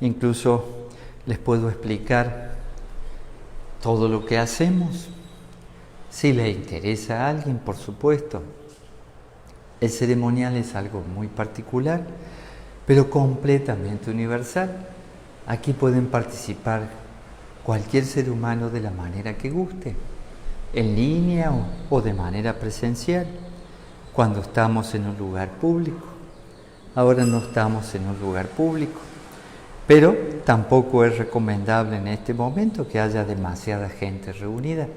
Incluso les puedo explicar todo lo que hacemos, si le interesa a alguien, por supuesto. El ceremonial es algo muy particular, pero completamente universal. Aquí pueden participar cualquier ser humano de la manera que guste, en línea o de manera presencial, cuando estamos en un lugar público. Ahora no estamos en un lugar público, pero tampoco es recomendable en este momento que haya demasiada gente reunida.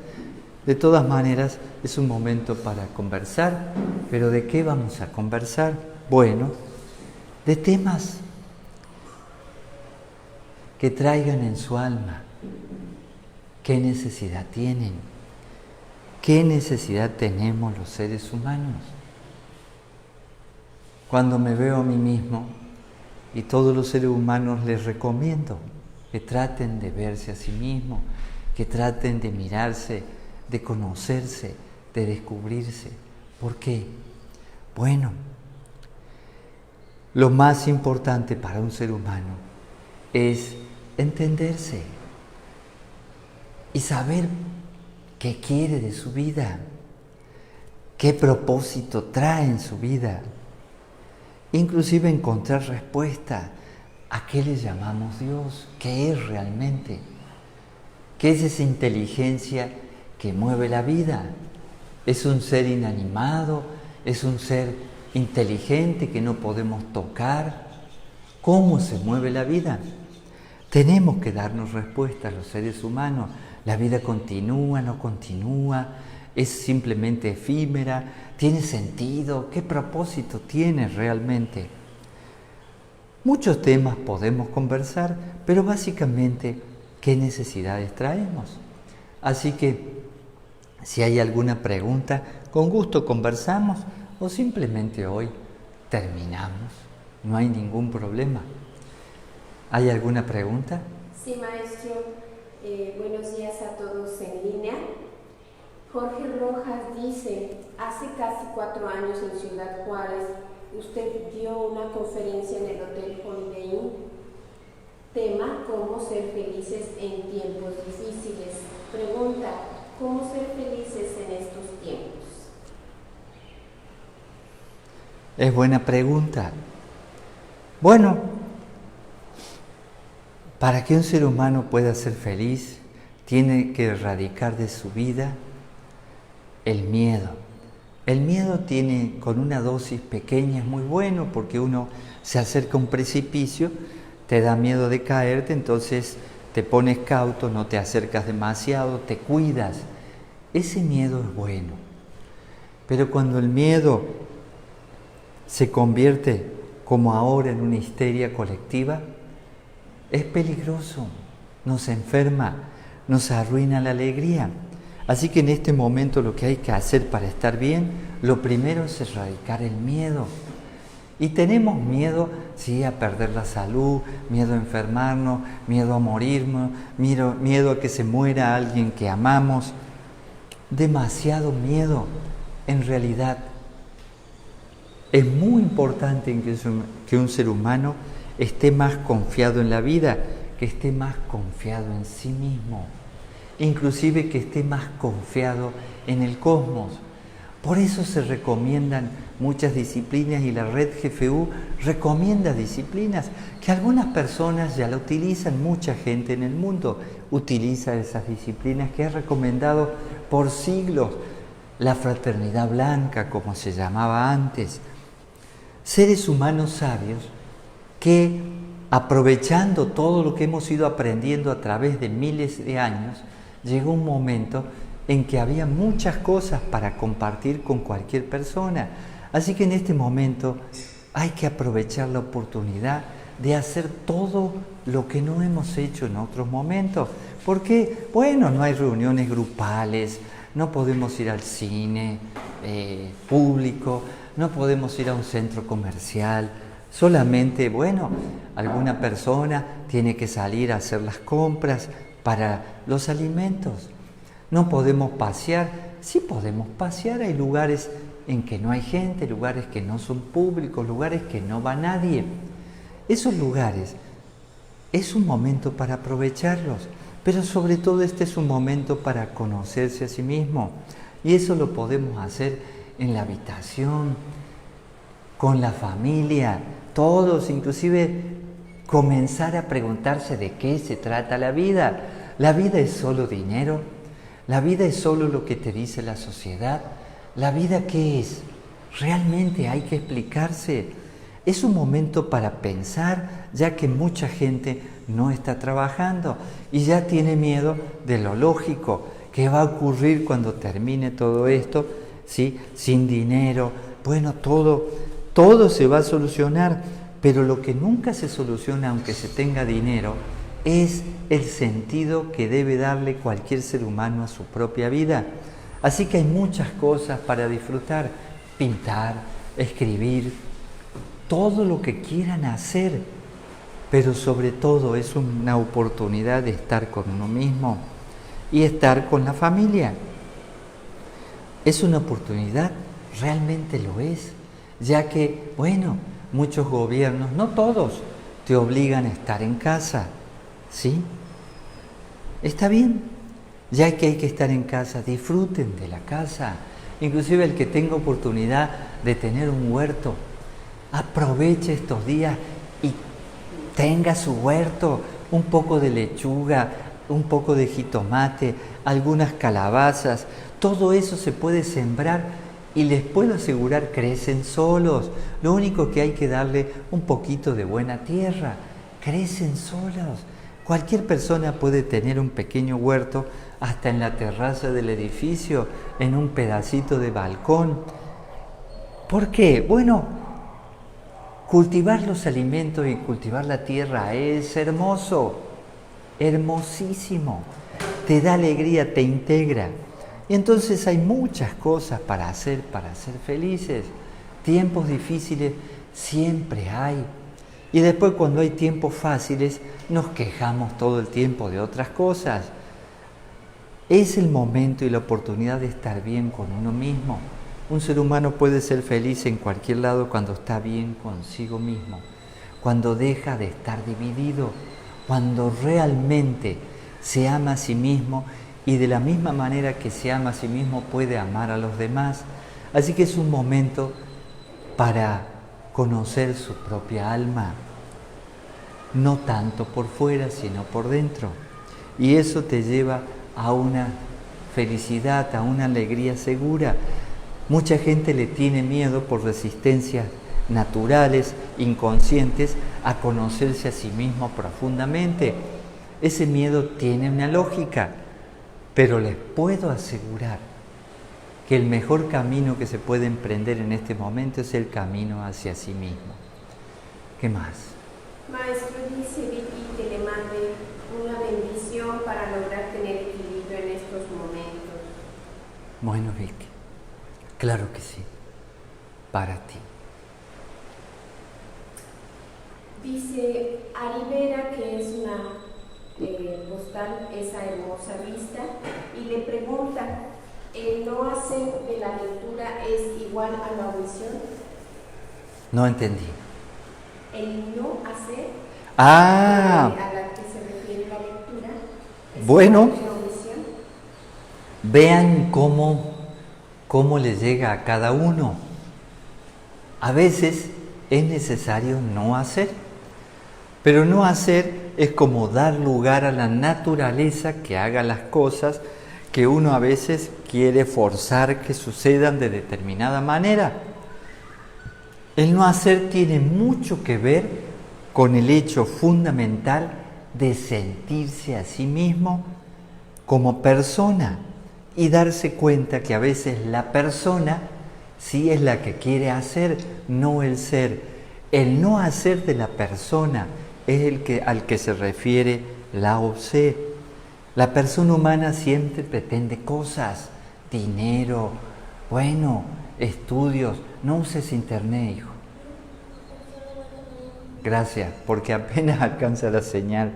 De todas maneras, es un momento para conversar. ¿Pero de qué vamos a conversar? Bueno, de temas que traigan en su alma qué necesidad tienen, qué necesidad tenemos los seres humanos. Cuando me veo a mí mismo y todos los seres humanos, les recomiendo que traten de verse a sí mismos, que traten de mirarse, de conocerse, de descubrirse. ¿Por qué? Bueno, lo más importante para un ser humano es entenderse y saber qué quiere de su vida, qué propósito trae en su vida, inclusive encontrar respuesta a qué le llamamos Dios, qué es realmente, qué es esa inteligencia que mueve la vida. ¿Es un ser inanimado? ¿Es un ser inteligente que no podemos tocar? ¿Cómo se mueve la vida? Tenemos que darnos respuestas los seres humanos. ¿La vida continúa, no continúa? ¿Es simplemente efímera? ¿Tiene sentido? ¿Qué propósito tiene realmente? Muchos temas podemos conversar, pero básicamente, ¿qué necesidades traemos? Así que, si hay alguna pregunta, con gusto conversamos o simplemente hoy terminamos. No hay ningún problema. ¿Hay alguna pregunta? Sí, maestro. Buenos días a todos en línea. Jorge Rojas dice, hace casi 4 años en Ciudad Juárez, usted dio una conferencia en el Hotel Holiday Inn. Tema, ¿cómo ser felices en tiempos difíciles? Pregunta, ¿cómo ser felices en estos tiempos? Es buena pregunta. Bueno, para que un ser humano pueda ser feliz, tiene que erradicar de su vida el miedo. El miedo tiene, con una dosis pequeña, es muy bueno, porque uno se acerca a un precipicio, te da miedo de caerte, entonces te pones cauto, no te acercas demasiado, te cuidas. Ese miedo es bueno. Pero cuando el miedo se convierte, como ahora, en una histeria colectiva, es peligroso, nos enferma, nos arruina la alegría. Así que en este momento lo que hay que hacer para estar bien, lo primero es erradicar el miedo. Y tenemos miedo, sí, a perder la salud, miedo a enfermarnos, miedo a morirnos, miedo a que se muera alguien que amamos. Demasiado miedo. En realidad, es muy importante que un ser humano esté más confiado en la vida, que esté más confiado en sí mismo, inclusive que esté más confiado en el cosmos. Por eso se recomiendan muchas disciplinas y la red GFU recomienda disciplinas que algunas personas ya la utilizan, mucha gente en el mundo utiliza esas disciplinas que he recomendado por siglos. La fraternidad blanca, como se llamaba antes. Seres humanos sabios que, aprovechando todo lo que hemos ido aprendiendo a través de miles de años, llegó un momento en que había muchas cosas para compartir con cualquier persona. Así que en este momento hay que aprovechar la oportunidad de hacer todo lo que no hemos hecho en otros momentos. Porque, bueno, no hay reuniones grupales, no podemos ir al cine público, no podemos ir a un centro comercial. Solamente, bueno, alguna persona tiene que salir a hacer las compras para los alimentos. No podemos pasear. Sí podemos pasear, hay lugares en que no hay gente, lugares que no son públicos, lugares que no va nadie. Esos lugares es un momento para aprovecharlos, pero sobre todo este es un momento para conocerse a sí mismo. Y eso lo podemos hacer en la habitación, con la familia, todos, inclusive comenzar a preguntarse de qué se trata la vida. ¿La vida es solo dinero? ¿La vida es solo lo que te dice la sociedad? ¿La vida qué es? Realmente hay que explicarse. Es un momento para pensar, ya que mucha gente no está trabajando y ya tiene miedo de lo lógico. ¿Qué va a ocurrir cuando termine todo esto? ¿Sí? Sin dinero. Bueno, todo se va a solucionar, pero lo que nunca se soluciona, aunque se tenga dinero, es el sentido que debe darle cualquier ser humano a su propia vida. Así que hay muchas cosas para disfrutar: pintar, escribir, todo lo que quieran hacer, pero sobre todo es una oportunidad de estar con uno mismo y estar con la familia. Es una oportunidad, realmente lo es, ya que, bueno, muchos gobiernos, no todos, te obligan a estar en casa, ¿sí? Está bien, ya que hay que estar en casa, disfruten de la casa. Inclusive el que tenga oportunidad de tener un huerto, aproveche estos días y tenga su huerto, un poco de lechuga, un poco de jitomate, algunas calabazas. Todo eso se puede sembrar y les puedo asegurar crecen solos. Lo único que hay que darle un poquito de buena tierra. Crecen solos. Cualquier persona puede tener un pequeño huerto hasta en la terraza del edificio, en un pedacito de balcón. ¿Por qué? Bueno, cultivar los alimentos y cultivar la tierra es hermoso, hermosísimo. Te da alegría, te integra. Y entonces hay muchas cosas para ser felices. Tiempos difíciles siempre hay. Y después, cuando hay tiempos fáciles, nos quejamos todo el tiempo de otras cosas. Es el momento y la oportunidad de estar bien con uno mismo. Un ser humano puede ser feliz en cualquier lado cuando está bien consigo mismo, cuando deja de estar dividido, cuando realmente se ama a sí mismo y de la misma manera que se ama a sí mismo puede amar a los demás. Así que es un momento para conocer su propia alma, no tanto por fuera, sino por dentro. Y eso te lleva a una felicidad, a una alegría segura. Mucha gente le tiene miedo por resistencias naturales, inconscientes, a conocerse a sí mismo profundamente. Ese miedo tiene una lógica, pero les puedo asegurar que el mejor camino que se puede emprender en este momento es el camino hacia sí mismo. ¿Qué más? Maestro, dice Vicky que le mande una bendición para lograr tener equilibrio en estos momentos. Bueno, Vicky, claro que sí, para ti. Dice Arivera que es una postal, esa hermosa vista, y le pregunta, ¿el no hacer de la lectura es igual a la omisión? No entendí. El no hacer a la que se refiere la lectura es bueno, igual a la omisión. Vean cómo les llega a cada uno. A veces es necesario no hacer, pero no hacer es como dar lugar a la naturaleza que haga las cosas que uno a veces quiere forzar que sucedan de determinada manera. El no hacer tiene mucho que ver con el hecho fundamental de sentirse a sí mismo como persona y darse cuenta que a veces la persona sí es la que quiere hacer, no el ser. El no hacer de la persona es al que se refiere Lao Tse. La persona humana siempre pretende cosas, dinero, estudios. No uses internet, hijo. Gracias, porque apenas alcanza la señal.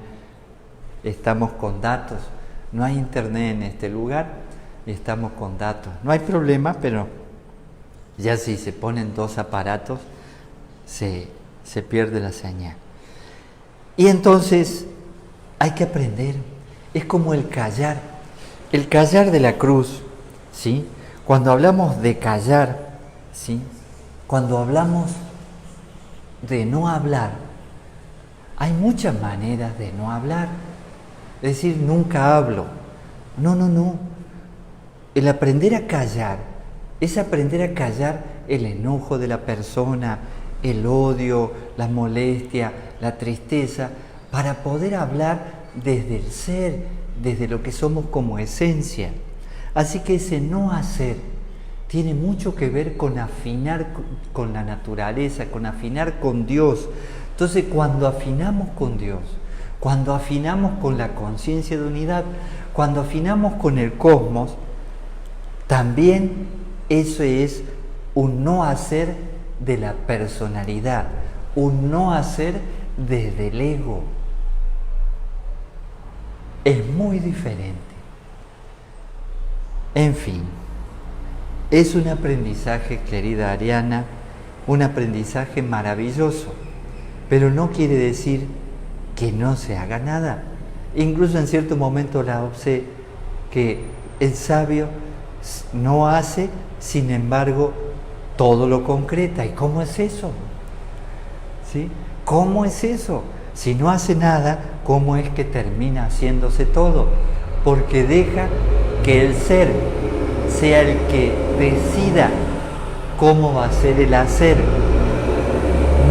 Estamos con datos. No hay internet en este lugar y estamos con datos. No hay problema, pero ya si se ponen dos aparatos, se pierde la señal. Y entonces Hay que aprender. Es como el callar de la cruz, ¿sí? Cuando hablamos de callar, ¿sí? Cuando hablamos de no hablar, hay muchas maneras de no hablar. Es decir, nunca hablo. No. El aprender a callar es aprender a callar el enojo de la persona, el odio, la molestia, la tristeza, para poder hablar desde el ser, desde lo que somos como esencia. Así que ese no hacer tiene mucho que ver con afinar con la naturaleza, con afinar con Dios. Entonces, cuando afinamos con Dios, cuando afinamos con la conciencia de unidad, cuando afinamos con el cosmos, también eso es un no hacer de la personalidad, un no hacer desde el ego. Es muy diferente. En fin, es un aprendizaje, querida Ariana, un aprendizaje maravilloso, pero no quiere decir que no se haga nada. Incluso en cierto momento Lao Tse, que el sabio no hace, sin embargo, todo lo concreta. ¿Y cómo es eso? ¿Sí? ¿Cómo es eso? Si no hace nada, ¿cómo es que termina haciéndose todo? Porque deja que el ser sea el que decida cómo va a ser el hacer,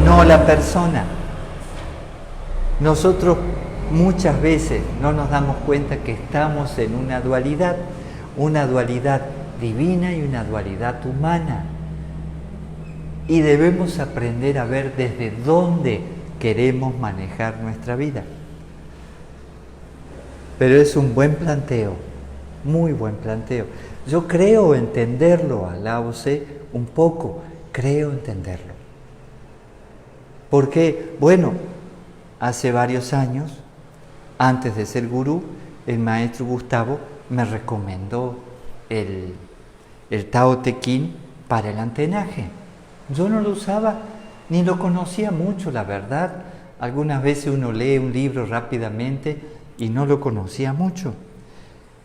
no la persona. Nosotros muchas veces no nos damos cuenta que estamos en una dualidad divina y una dualidad humana. Y debemos aprender a ver desde dónde queremos manejar nuestra vida. Pero es un buen planteo, muy buen planteo. Yo creo entenderlo a Lao Tse un poco, creo entenderlo. Porque, bueno, hace varios años, antes de ser gurú, el maestro Gustavo me recomendó el Tao Te Ching para el antenaje. Yo no lo usaba, ni lo conocía mucho, la verdad. Algunas veces uno lee un libro rápidamente y no lo conocía mucho.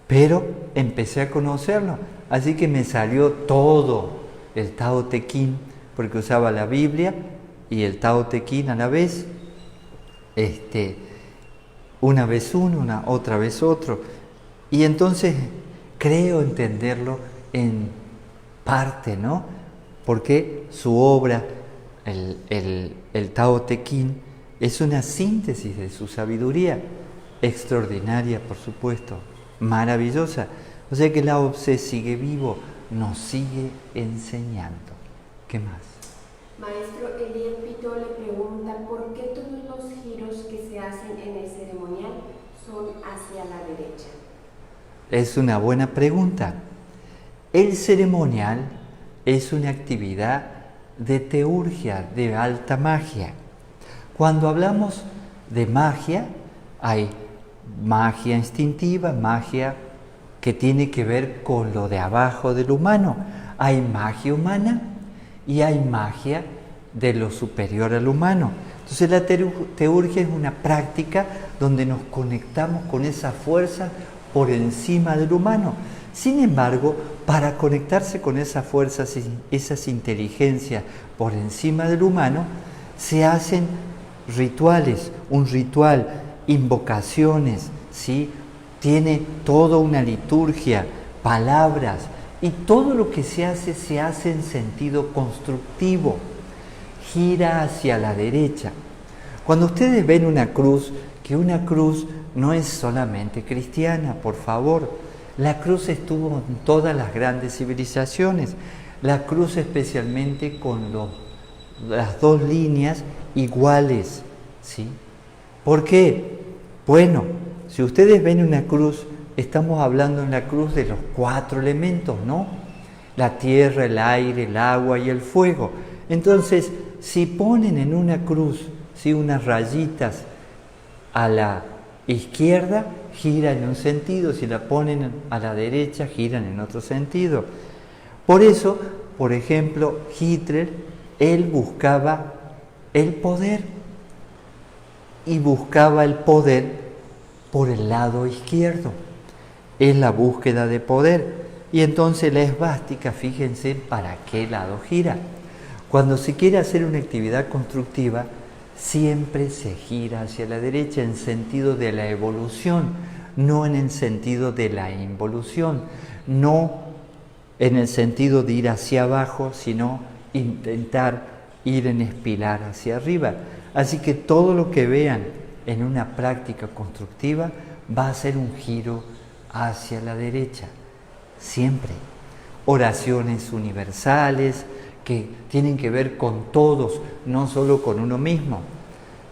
Pero empecé a conocerlo, así que me salió todo el Tao Te Ching, porque usaba la Biblia y el Tao Te Ching a la vez. Una vez uno, otra vez otro. Y entonces creo entenderlo en parte, ¿no? Porque su obra, el Tao Te Ching, es una síntesis de su sabiduría, extraordinaria, por supuesto, maravillosa. O sea que Lao Tse sigue vivo, nos sigue enseñando. ¿Qué más? Maestro, Eliel Pito le pregunta por qué todos los giros que se hacen en el ceremonial son hacia la derecha. Es una buena pregunta. El ceremonial es una actividad de teurgia, de alta magia. Cuando hablamos de magia, hay magia instintiva, magia que tiene que ver con lo de abajo del humano. Hay magia humana y hay magia de lo superior al humano. Entonces la teurgia es una práctica donde nos conectamos con esa fuerza por encima del humano. Sin embargo, para conectarse con esa fuerza, esas inteligencias por encima del humano, se hacen rituales, un ritual, invocaciones, ¿sí? Tiene toda una liturgia, palabras, y todo lo que se hace en sentido constructivo, gira hacia la derecha. Cuando ustedes ven una cruz, que una cruz no es solamente cristiana, por favor. La cruz estuvo en todas las grandes civilizaciones. La cruz especialmente con las dos líneas iguales, ¿sí? ¿Por qué? Bueno, si ustedes ven una cruz, estamos hablando en la cruz de los 4 elementos, ¿no? La tierra, el aire, el agua y el fuego. Entonces, si ponen en una cruz, ¿sí?, unas rayitas a la izquierda, gira en un sentido, si la ponen a la derecha, giran en otro sentido. Por eso, por ejemplo, Hitler, él buscaba el poder, y buscaba el poder por el lado izquierdo. Es la búsqueda de poder. Y entonces la esvástica, fíjense para qué lado gira. Cuando se quiere hacer una actividad constructiva, siempre se gira hacia la derecha en sentido de la evolución, no en el sentido de la involución, no en el sentido de ir hacia abajo, sino intentar ir en espiral hacia arriba. Así que todo lo que vean en una práctica constructiva va a ser un giro hacia la derecha, siempre. Oraciones universales que tienen que ver con todos, no solo con uno mismo.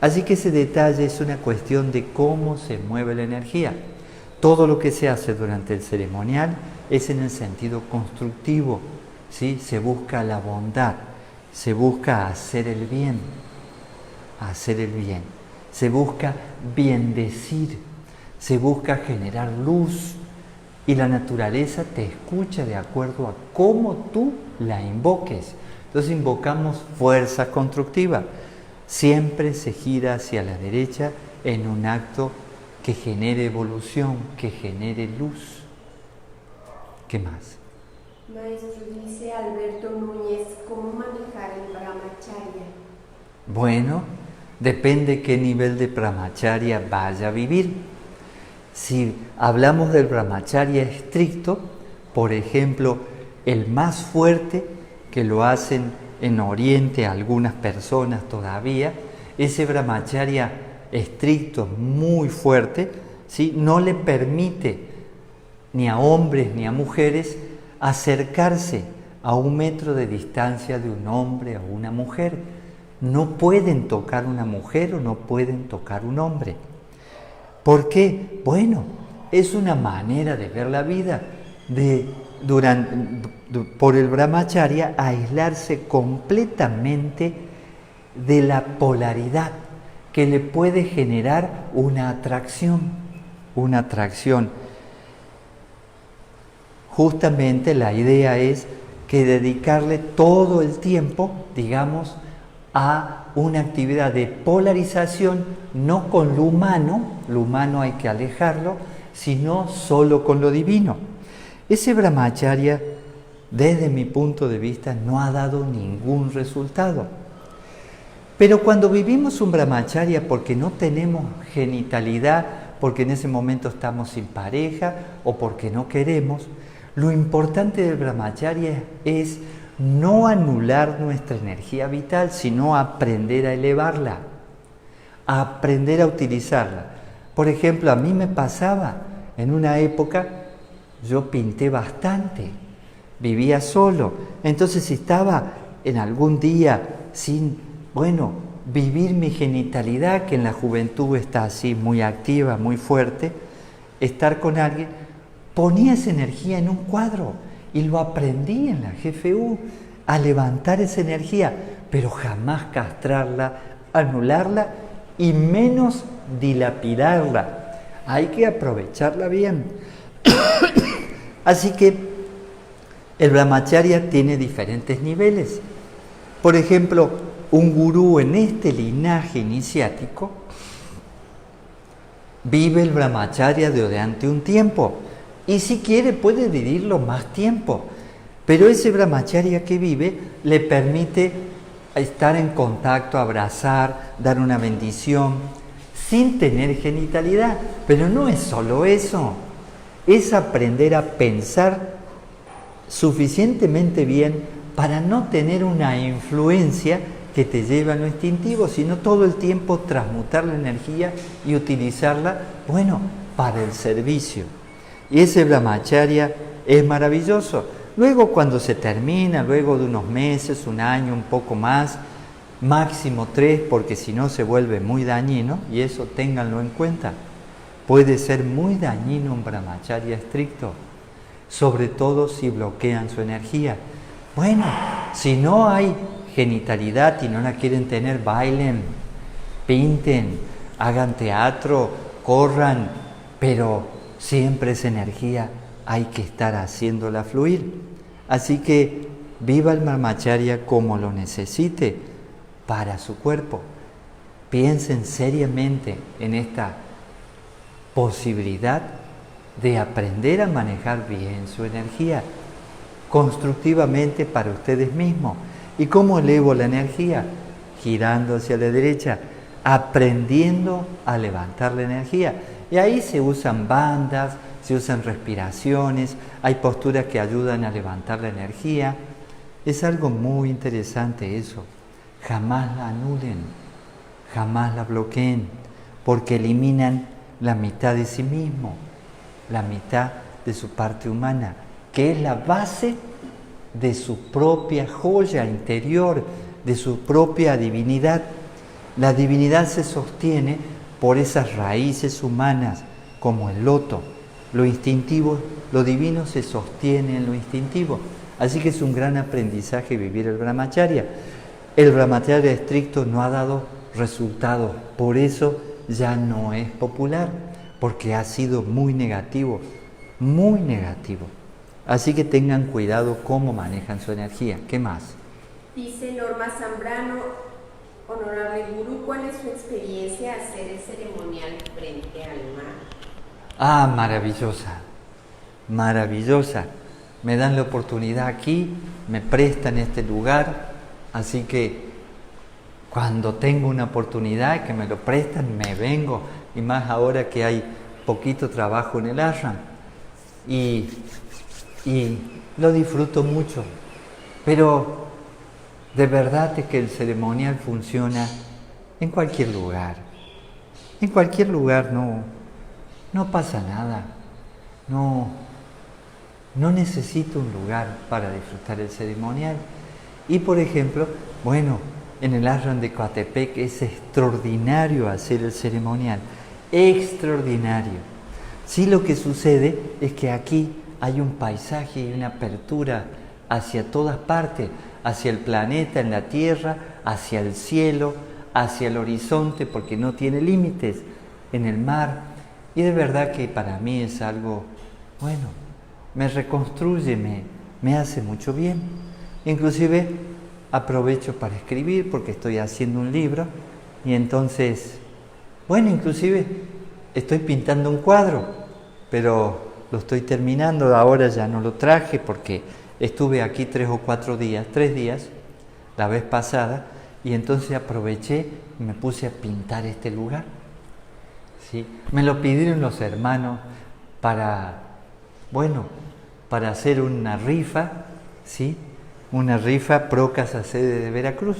Así que ese detalle es una cuestión de cómo se mueve la energía. Todo lo que se hace durante el ceremonial es en el sentido constructivo, ¿sí? Se busca la bondad, se busca hacer el bien, se busca bendecir, se busca generar luz, y la naturaleza te escucha de acuerdo a cómo tú la invoques. Entonces invocamos fuerza constructiva. Siempre se gira hacia la derecha en un acto que genere evolución, que genere luz. ¿Qué más? Maestro, dice Alberto Núñez, ¿cómo manejar el brahmacharya? Bueno, depende qué nivel de brahmacharya vaya a vivir. Si hablamos del brahmacharya estricto, por ejemplo, el más fuerte, que lo hacen en Oriente algunas personas todavía, ese brahmacharya estricto, muy fuerte, ¿sí? No le permite ni a hombres ni a mujeres acercarse a 1 metro de distancia de un hombre o una mujer. No pueden tocar una mujer o no pueden tocar un hombre. ¿Por qué? Bueno, es una manera de ver la vida, por el brahmacharya aislarse completamente de la polaridad que le puede generar una atracción. Justamente la idea es que dedicarle todo el tiempo, digamos, a una actividad de polarización, no con lo humano hay que alejarlo, sino solo con lo divino. Ese brahmacharya, desde mi punto de vista, no ha dado ningún resultado. Pero cuando vivimos un brahmacharya porque no tenemos genitalidad, porque en ese momento estamos sin pareja o porque no queremos, lo importante del brahmacharya es no anular nuestra energía vital, sino aprender a elevarla, a aprender a utilizarla. Por ejemplo, a mí me pasaba, en una época, yo pinté bastante, vivía solo, entonces si estaba en algún día sin, vivir mi genitalidad, que en la juventud está así muy activa, muy fuerte, estar con alguien, ponía esa energía en un cuadro y lo aprendí en la GFU, a levantar esa energía, pero jamás castrarla, anularla y menos dilapidarla. Hay que aprovecharla bien. Así que el brahmacharya tiene diferentes niveles. Por ejemplo, un gurú en este linaje iniciático vive el brahmacharya durante un tiempo y si quiere puede vivirlo más tiempo, pero ese brahmacharya que vive le permite estar en contacto, abrazar, dar una bendición sin tener genitalidad. Pero no es solo eso, es aprender a pensar suficientemente bien para no tener una influencia que te lleve a lo instintivo, sino todo el tiempo transmutar la energía y utilizarla, para el servicio. Y ese brahmacharya es maravilloso. Luego cuando se termina, luego de unos meses, un año, un poco más, máximo 3, porque si no se vuelve muy dañino, y eso ténganlo en cuenta. Puede ser muy dañino un brahmacharya estricto, sobre todo si bloquean su energía. Si no hay genitalidad y no la quieren tener, bailen, pinten, hagan teatro, corran, pero siempre esa energía hay que estar haciéndola fluir. Así que viva el brahmacharya como lo necesite para su cuerpo. Piensen seriamente en esta posibilidad de aprender a manejar bien su energía, constructivamente para ustedes mismos. ¿Y cómo elevo la energía? Girando hacia la derecha, aprendiendo a levantar la energía. Y ahí se usan bandas, se usan respiraciones, hay posturas que ayudan a levantar la energía. Es algo muy interesante eso. Jamás la anulen, jamás la bloqueen, porque eliminan la mitad de sí mismo, la mitad de su parte humana, que es la base de su propia joya interior, de su propia divinidad. La divinidad se sostiene por esas raíces humanas, como el loto. Lo instintivo, lo divino se sostiene en lo instintivo. Así que es un gran aprendizaje vivir el brahmacharya. El brahmacharya estricto no ha dado resultados, por eso ya no es popular, porque ha sido muy negativo, muy negativo. Así que tengan cuidado cómo manejan su energía. ¿Qué más? Dice Norma Zambrano, honorable gurú, ¿cuál es su experiencia hacer el ceremonial frente al mar? Ah, maravillosa, maravillosa. Me dan la oportunidad aquí, me prestan este lugar, así que cuando tengo una oportunidad que me lo prestan, me vengo, y más ahora que hay poquito trabajo en el ashram, y lo disfruto mucho. Pero de verdad es que el ceremonial funciona en cualquier lugar. En cualquier lugar no pasa nada. No necesito un lugar para disfrutar el ceremonial. Y por ejemplo, bueno, en el ashram de Coatepec es extraordinario hacer el ceremonial. Extraordinario. Sí, lo que sucede es que aquí hay un paisaje y una apertura hacia todas partes, hacia el planeta, en la tierra, hacia el cielo, hacia el horizonte, porque no tiene límites, en el mar. Y de verdad que para mí es algo, bueno, me reconstruye, me hace mucho bien. Inclusive aprovecho para escribir porque estoy haciendo un libro y entonces, bueno, inclusive estoy pintando un cuadro, pero lo estoy terminando, ahora ya no lo traje porque estuve aquí 3 días, la vez pasada, y entonces aproveché y me puse a pintar este lugar. ¿Sí? Me lo pidieron los hermanos para hacer una rifa, ¿sí? Una rifa pro Casa Sede de Veracruz.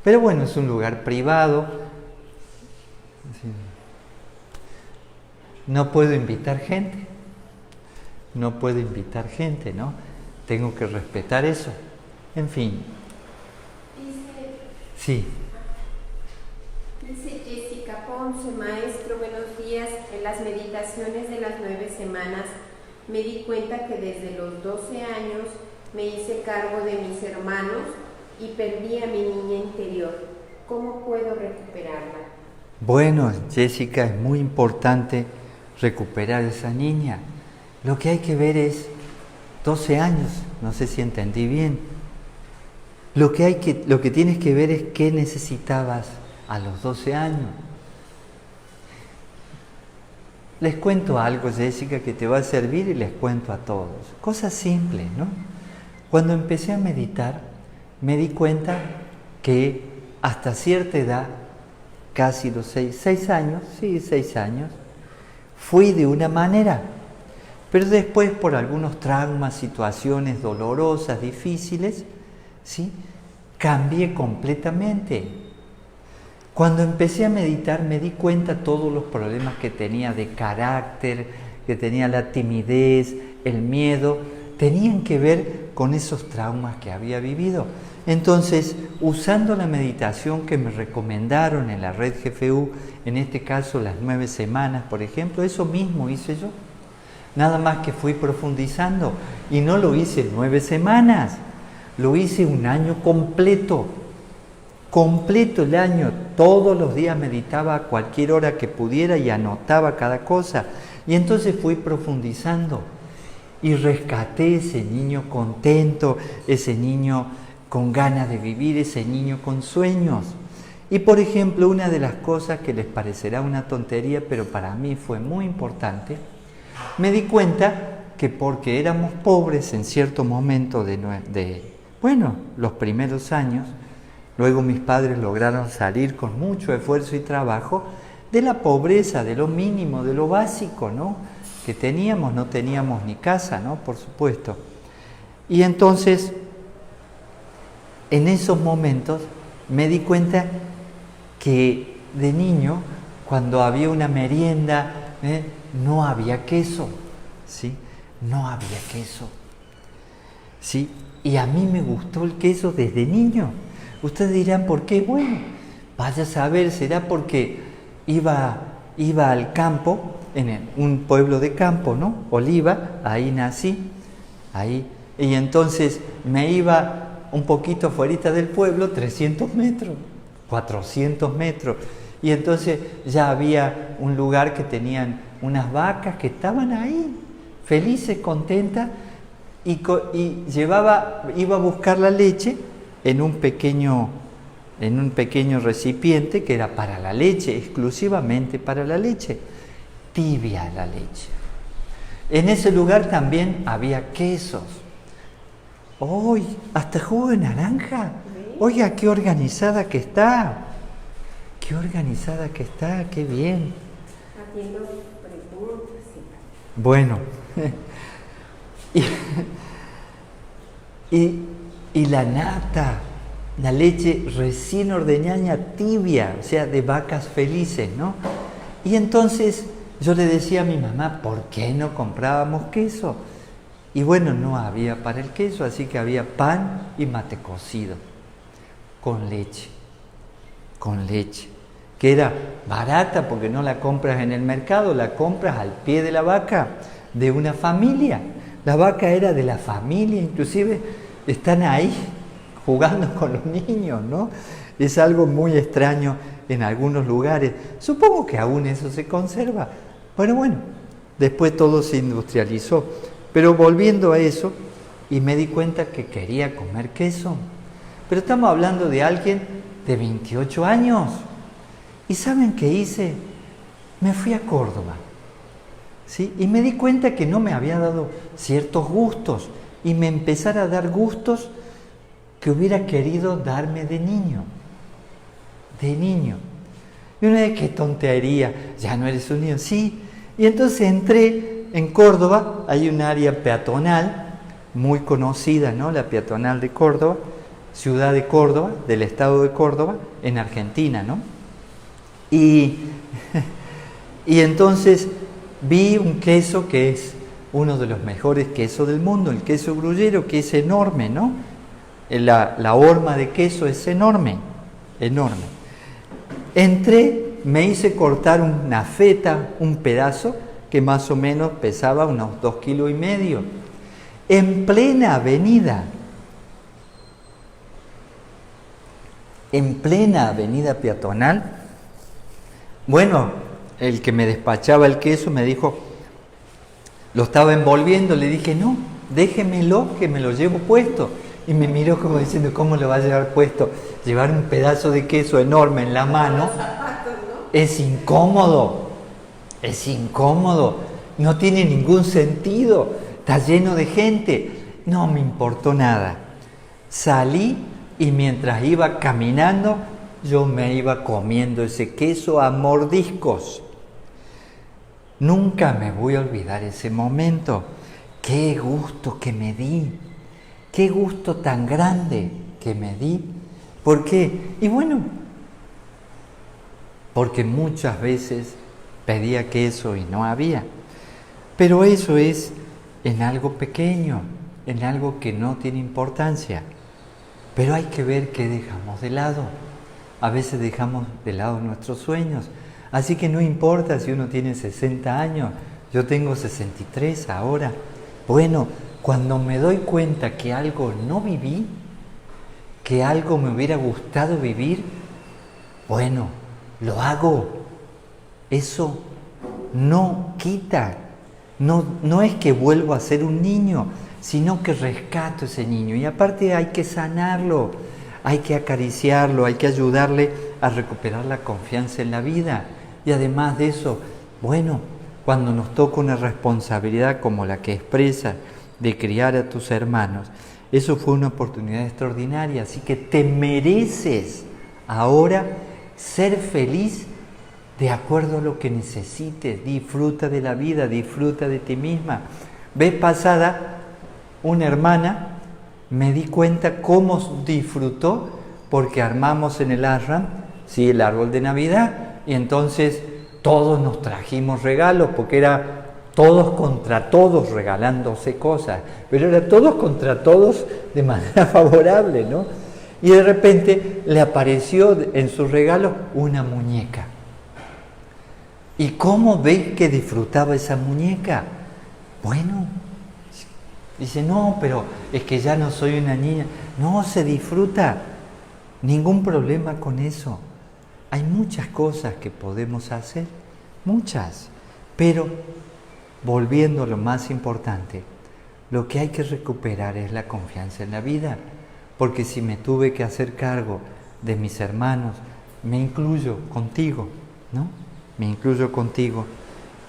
Pero bueno, es un lugar privado. ¿Sí? No puedo invitar gente. No puedo invitar gente, ¿no? Tengo que respetar eso. En fin. Sí. Dice Jessica Ponce, maestro, buenos días. En las meditaciones de las 9 semanas me di cuenta que desde los 12 años me hice cargo de mis hermanos y perdí a mi niña interior. ¿Cómo puedo recuperarla? Bueno, Jessica, es muy importante recuperar a esa niña. Lo que hay que ver es 12 años, no sé si entendí bien. Lo que tienes que ver es qué necesitabas a los 12 años. Les cuento algo, Jessica, que te va a servir y les cuento a todos. Cosas simples, ¿no? Cuando empecé a meditar, me di cuenta que hasta cierta edad, casi los 6 años, fui de una manera. Pero después, por algunos traumas, situaciones dolorosas, difíciles, ¿sí? Cambié completamente. Cuando empecé a meditar me di cuenta de todos los problemas que tenía de carácter, que tenía la timidez, el miedo, tenían que ver con esos traumas que había vivido. Entonces, usando la meditación que me recomendaron en la red GFU, en este caso las 9 semanas, por ejemplo, eso mismo hice yo. Nada más que fui profundizando y no lo hice 9 semanas, lo hice un año completo el año, todos los días meditaba a cualquier hora que pudiera y anotaba cada cosa. Y entonces fui profundizando y rescaté ese niño contento, ese niño con ganas de vivir, ese niño con sueños. Y por ejemplo, una de las cosas que les parecerá una tontería, pero para mí fue muy importante, me di cuenta que porque éramos pobres en cierto momento los primeros años, luego mis padres lograron salir con mucho esfuerzo y trabajo de la pobreza, de lo mínimo, de lo básico, ¿no? Que teníamos, no teníamos ni casa, ¿no? Por supuesto. Y entonces, en esos momentos, me di cuenta que de niño, cuando había una merienda, no había queso, ¿sí? No había queso, ¿sí? Y a mí me gustó el queso desde niño. Ustedes dirán, ¿por qué? Bueno, vaya a saber, será porque iba al campo, un pueblo de campo, ¿no? Oliva, ahí nací, ahí. Y entonces me iba un poquito fuera del pueblo, 300 metros, 400 metros. Y entonces ya había un lugar que tenían unas vacas que estaban ahí, felices, contentas, y iba a buscar la leche en un pequeño recipiente que era para la leche, exclusivamente para la leche, tibia la leche. En ese lugar también había quesos. ¡Uy! Hasta jugo de naranja. Oiga, qué organizada que está. Qué organizada que está, qué bien. Haciendo preguntas. Bueno. y la nata, la leche recién ordeñada, tibia, o sea, de vacas felices, ¿no? Y entonces yo le decía a mi mamá, ¿por qué no comprábamos queso? Y bueno, no había para el queso, así que había pan y mate cocido, con leche, que era barata porque no la compras en el mercado, la compras al pie de la vaca de una familia. La vaca era de la familia, inclusive están ahí jugando con los niños, ¿no? Es algo muy extraño en algunos lugares. Supongo que aún eso se conserva. Pero bueno, después todo se industrializó. Pero volviendo a eso, y me di cuenta que quería comer queso. Pero estamos hablando de alguien de 28 años. ¿Y saben qué hice? Me fui a Córdoba, ¿sí? Y me di cuenta que no me había dado ciertos gustos y me empezara a dar gustos que hubiera querido darme de niño. Y una vez, qué tontería, ya no eres un niño, sí. Y entonces entré en Córdoba, hay un área peatonal muy conocida, ¿no? La peatonal de Córdoba, ciudad de Córdoba, del estado de Córdoba, en Argentina, ¿no? Y entonces vi un queso que es uno de los mejores quesos del mundo, el queso gruyero, que es enorme, ¿no? La horma de queso es enorme. Entré, me hice cortar una feta, un pedazo, que más o menos pesaba unos 2,5 kilos, en plena avenida peatonal. Bueno, el que me despachaba el queso me dijo, lo estaba envolviendo, le dije, no, déjemelo que me lo llevo puesto. Y me miró como diciendo, ¿cómo lo va a llevar puesto? Llevar un pedazo de queso enorme en la mano es incómodo, no tiene ningún sentido, está lleno de gente. No me importó nada. Salí y mientras iba caminando, yo me iba comiendo ese queso a mordiscos. Nunca me voy a olvidar ese momento. Qué gusto que me di. Qué gusto tan grande que me di. ¿Por qué? Y bueno, porque muchas veces pedía queso y no había. Pero eso es en algo pequeño, en algo que no tiene importancia. Pero hay que ver qué dejamos de lado. A veces dejamos de lado nuestros sueños. Así que no importa si uno tiene 60 años, yo tengo 63 ahora. Bueno, cuando me doy cuenta que algo no viví, que algo me hubiera gustado vivir, bueno, lo hago. Eso no quita, no es que vuelvo a ser un niño, sino que rescato a ese niño. Y aparte hay que sanarlo, hay que acariciarlo, hay que ayudarle a recuperar la confianza en la vida. Y además de eso, bueno, cuando nos toca una responsabilidad como la que expresa de criar a tus hermanos, eso fue una oportunidad extraordinaria, así que te mereces ahora ser feliz de acuerdo a lo que necesites. Disfruta de la vida, disfruta de ti misma. Vez pasada, una hermana, me di cuenta cómo disfrutó porque armamos en el ashram, sí, el árbol de Navidad, y entonces todos nos trajimos regalos porque era todos contra todos regalándose cosas, pero era todos contra todos de manera favorable, ¿no? Y de repente le apareció en su regalo una muñeca. ¿Y cómo ves que disfrutaba esa muñeca? Bueno, dice, no, pero es que ya no soy una niña. No, se disfruta, ningún problema con eso. Hay muchas cosas que podemos hacer, muchas, pero volviendo a lo más importante, lo que hay que recuperar es la confianza en la vida, porque si me tuve que hacer cargo de mis hermanos, me incluyo contigo, ¿no? Me incluyo contigo,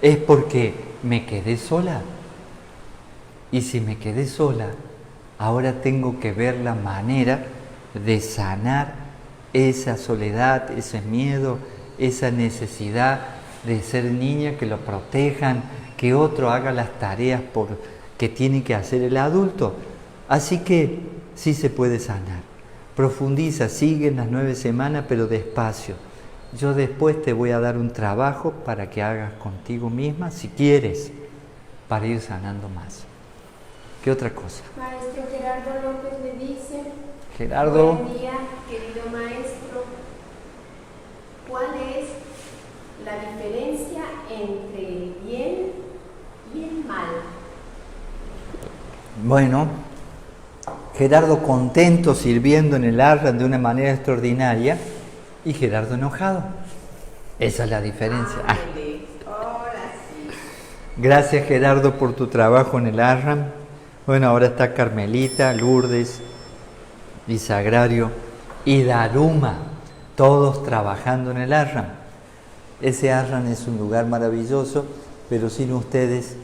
es porque me quedé sola. Y si me quedé sola, ahora tengo que ver la manera de sanar esa soledad, ese miedo, esa necesidad de ser niña, que lo protejan, que otro haga las tareas que tiene que hacer el adulto. Así que sí se puede sanar. Profundiza, sigue en las 9 semanas, pero despacio. Yo después te voy a dar un trabajo para que hagas contigo misma, si quieres, para ir sanando más. ¿Qué otra cosa? Maestro Gerardo López me dice, Gerardo. buen día, querido maestro. ¿Cuál es la diferencia entre el bien y el mal? Bueno, Gerardo contento sirviendo en el ashram de una manera extraordinaria y Gerardo enojado. Esa es la diferencia. Ahora sí. Gracias, Gerardo, por tu trabajo en el ashram. Bueno, ahora está Carmelita, Lourdes, y Sagrario y Daruma, todos trabajando en el ashram. Ese ashram es un lugar maravilloso, pero sin ustedes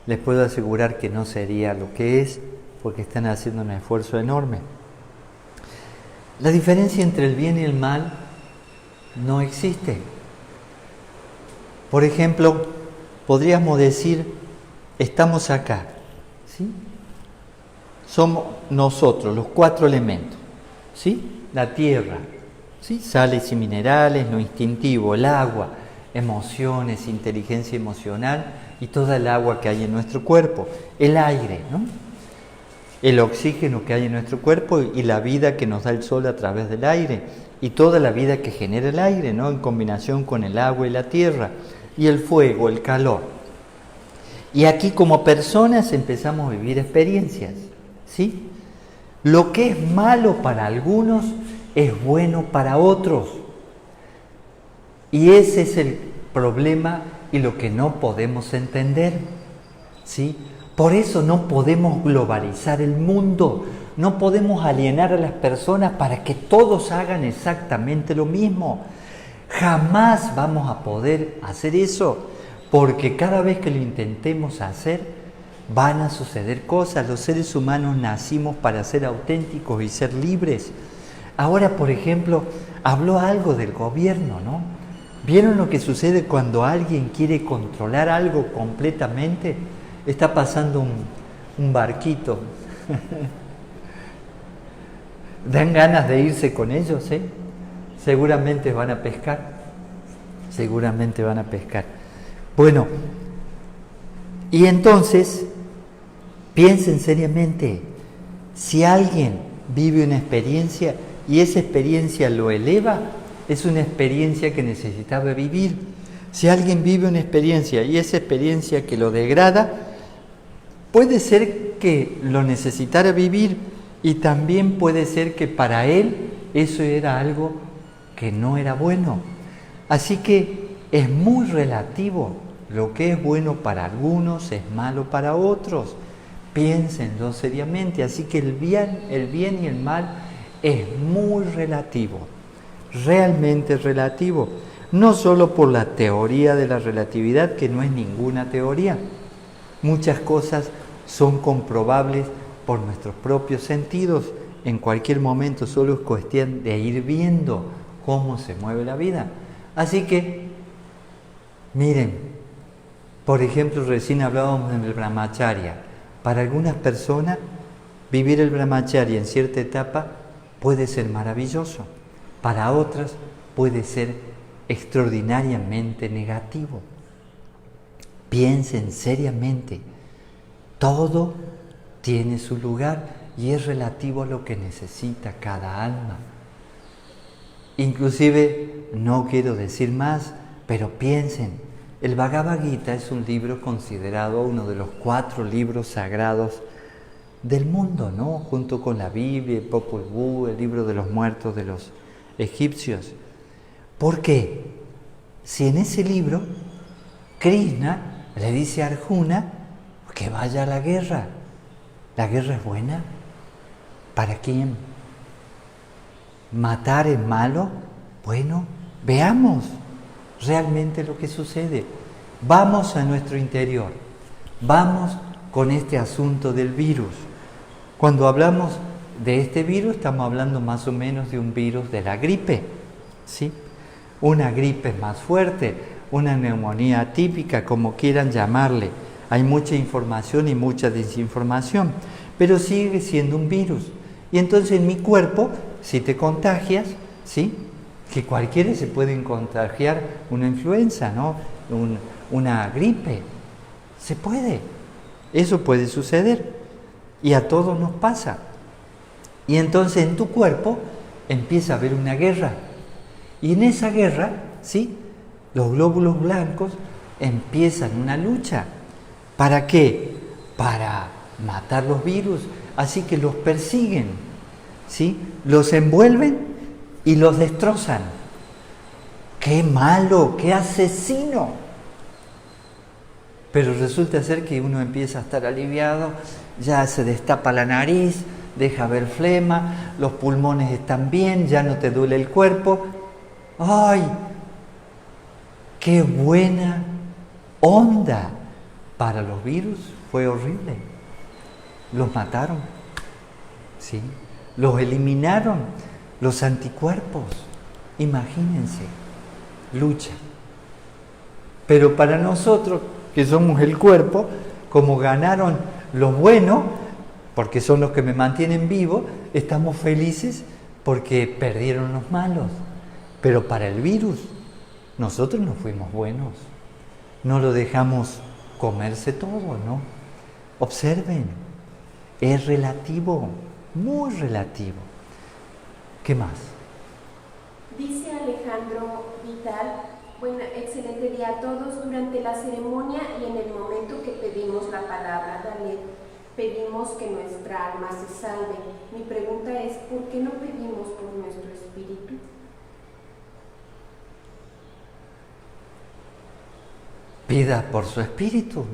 les puedo asegurar que no sería lo que es, porque están haciendo un esfuerzo enorme. La diferencia entre el bien y el mal no existe. Por ejemplo, podríamos decir, estamos acá, ¿sí? Somos nosotros, los 4 elementos, ¿sí? La tierra, ¿sí? Sales y minerales, lo instintivo, el agua, emociones, inteligencia emocional y toda el agua que hay en nuestro cuerpo, el aire, ¿no? El oxígeno que hay en nuestro cuerpo y la vida que nos da el sol a través del aire y toda la vida que genera el aire, ¿no? En combinación con el agua y la tierra y el fuego, el calor. Y aquí como personas empezamos a vivir experiencias, ¿sí? Lo que es malo para algunos es bueno para otros. Y ese es el problema y lo que no podemos entender, ¿sí? Por eso no podemos globalizar el mundo, no podemos alienar a las personas para que todos hagan exactamente lo mismo. Jamás vamos a poder hacer eso, porque cada vez que lo intentemos hacer, van a suceder cosas. Los seres humanos nacimos para ser auténticos y ser libres. Ahora, por ejemplo, habló algo del gobierno, ¿no? ¿Vieron lo que sucede cuando alguien quiere controlar algo completamente? Está pasando un barquito. Dan ganas de irse con ellos, ¿eh? Seguramente van a pescar. Seguramente van a pescar. Bueno, y entonces, piensen seriamente, si alguien vive una experiencia y esa experiencia lo eleva, es una experiencia que necesitaba vivir. Si alguien vive una experiencia y esa experiencia que lo degrada, puede ser que lo necesitara vivir y también puede ser que para él eso era algo que no era bueno. Así que es muy relativo. Lo que es bueno para algunos es malo para otros. Piénsenlo seriamente. Así que el bien y el mal es muy relativo. realmente relativo. No solo por la teoría de la relatividad, que no es ninguna teoría. Muchas cosas son comprobables por nuestros propios sentidos en cualquier momento, solo es cuestión de ir viendo cómo se mueve la vida. Así que, miren, por ejemplo, recién hablábamos del brahmacharya. Para algunas personas, vivir el brahmacharya en cierta etapa puede ser maravilloso. Para otras puede ser extraordinariamente negativo. Piensen seriamente, todo tiene su lugar y es relativo a lo que necesita cada alma. Inclusive, no quiero decir más, pero piensen, el Bhagavad Gita es un libro considerado uno de los 4 libros sagrados del mundo, ¿no? Junto con la Biblia, el Popol Vuh, el libro de los muertos de los egipcios. ¿Por qué? Si en ese libro Krishna le dice a Arjuna que vaya a la guerra es buena. ¿Para quién? ¿Matar es malo? Bueno, veamos realmente lo que sucede. Vamos a nuestro interior, vamos con este asunto del virus. Cuando hablamos de este virus, estamos hablando más o menos de un virus de la gripe, ¿sí? Una gripe más fuerte, una neumonía atípica, como quieran llamarle. Hay mucha información y mucha desinformación, pero sigue siendo un virus. Y entonces en mi cuerpo, si te contagias, ¿sí? Que cualquiera se puede contagiar una influenza, ¿no? Una gripe. Se puede. Eso puede suceder. Y a todos nos pasa. Y entonces en tu cuerpo empieza a haber una guerra. Y en esa guerra, ¿sí? Los glóbulos blancos empiezan una lucha. ¿Para qué? Para matar los virus. Así que los persiguen, ¿sí? Los envuelven y los destrozan. ¡Qué malo! ¡Qué asesino! Pero resulta ser que uno empieza a estar aliviado, ya se destapa la nariz, deja ver flema, los pulmones están bien, ya no te duele el cuerpo. ¡Ay! ¡Qué buena onda! Para los virus fue horrible. Los mataron, ¿sí? Los eliminaron, los anticuerpos. Imagínense, lucha. Pero para nosotros, que somos el cuerpo, como ganaron los buenos, porque son los que me mantienen vivo, estamos felices porque perdieron los malos. Pero para el virus, nosotros no fuimos buenos. No lo dejamos comerse todo, ¿no? Observen, es relativo, muy relativo. ¿Qué más? Dice Alejandro Vidal, bueno, excelente día a todos. Durante la ceremonia y en el momento que pedimos la palabra Dalet, pedimos que nuestra alma se salve. Mi pregunta es, ¿por qué no pedimos por nuestro espíritu? Pida por su espíritu,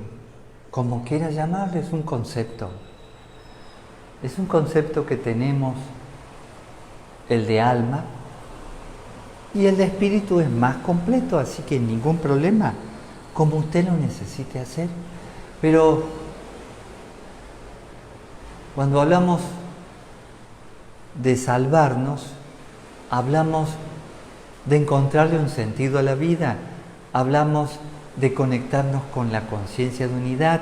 como quiera llamarle, es un concepto. Es un concepto que tenemos, el de alma, y el de espíritu es más completo, así que ningún problema, como usted lo necesite hacer. Pero cuando hablamos de salvarnos, hablamos de encontrarle un sentido a la vida, hablamos de conectarnos con la conciencia de unidad,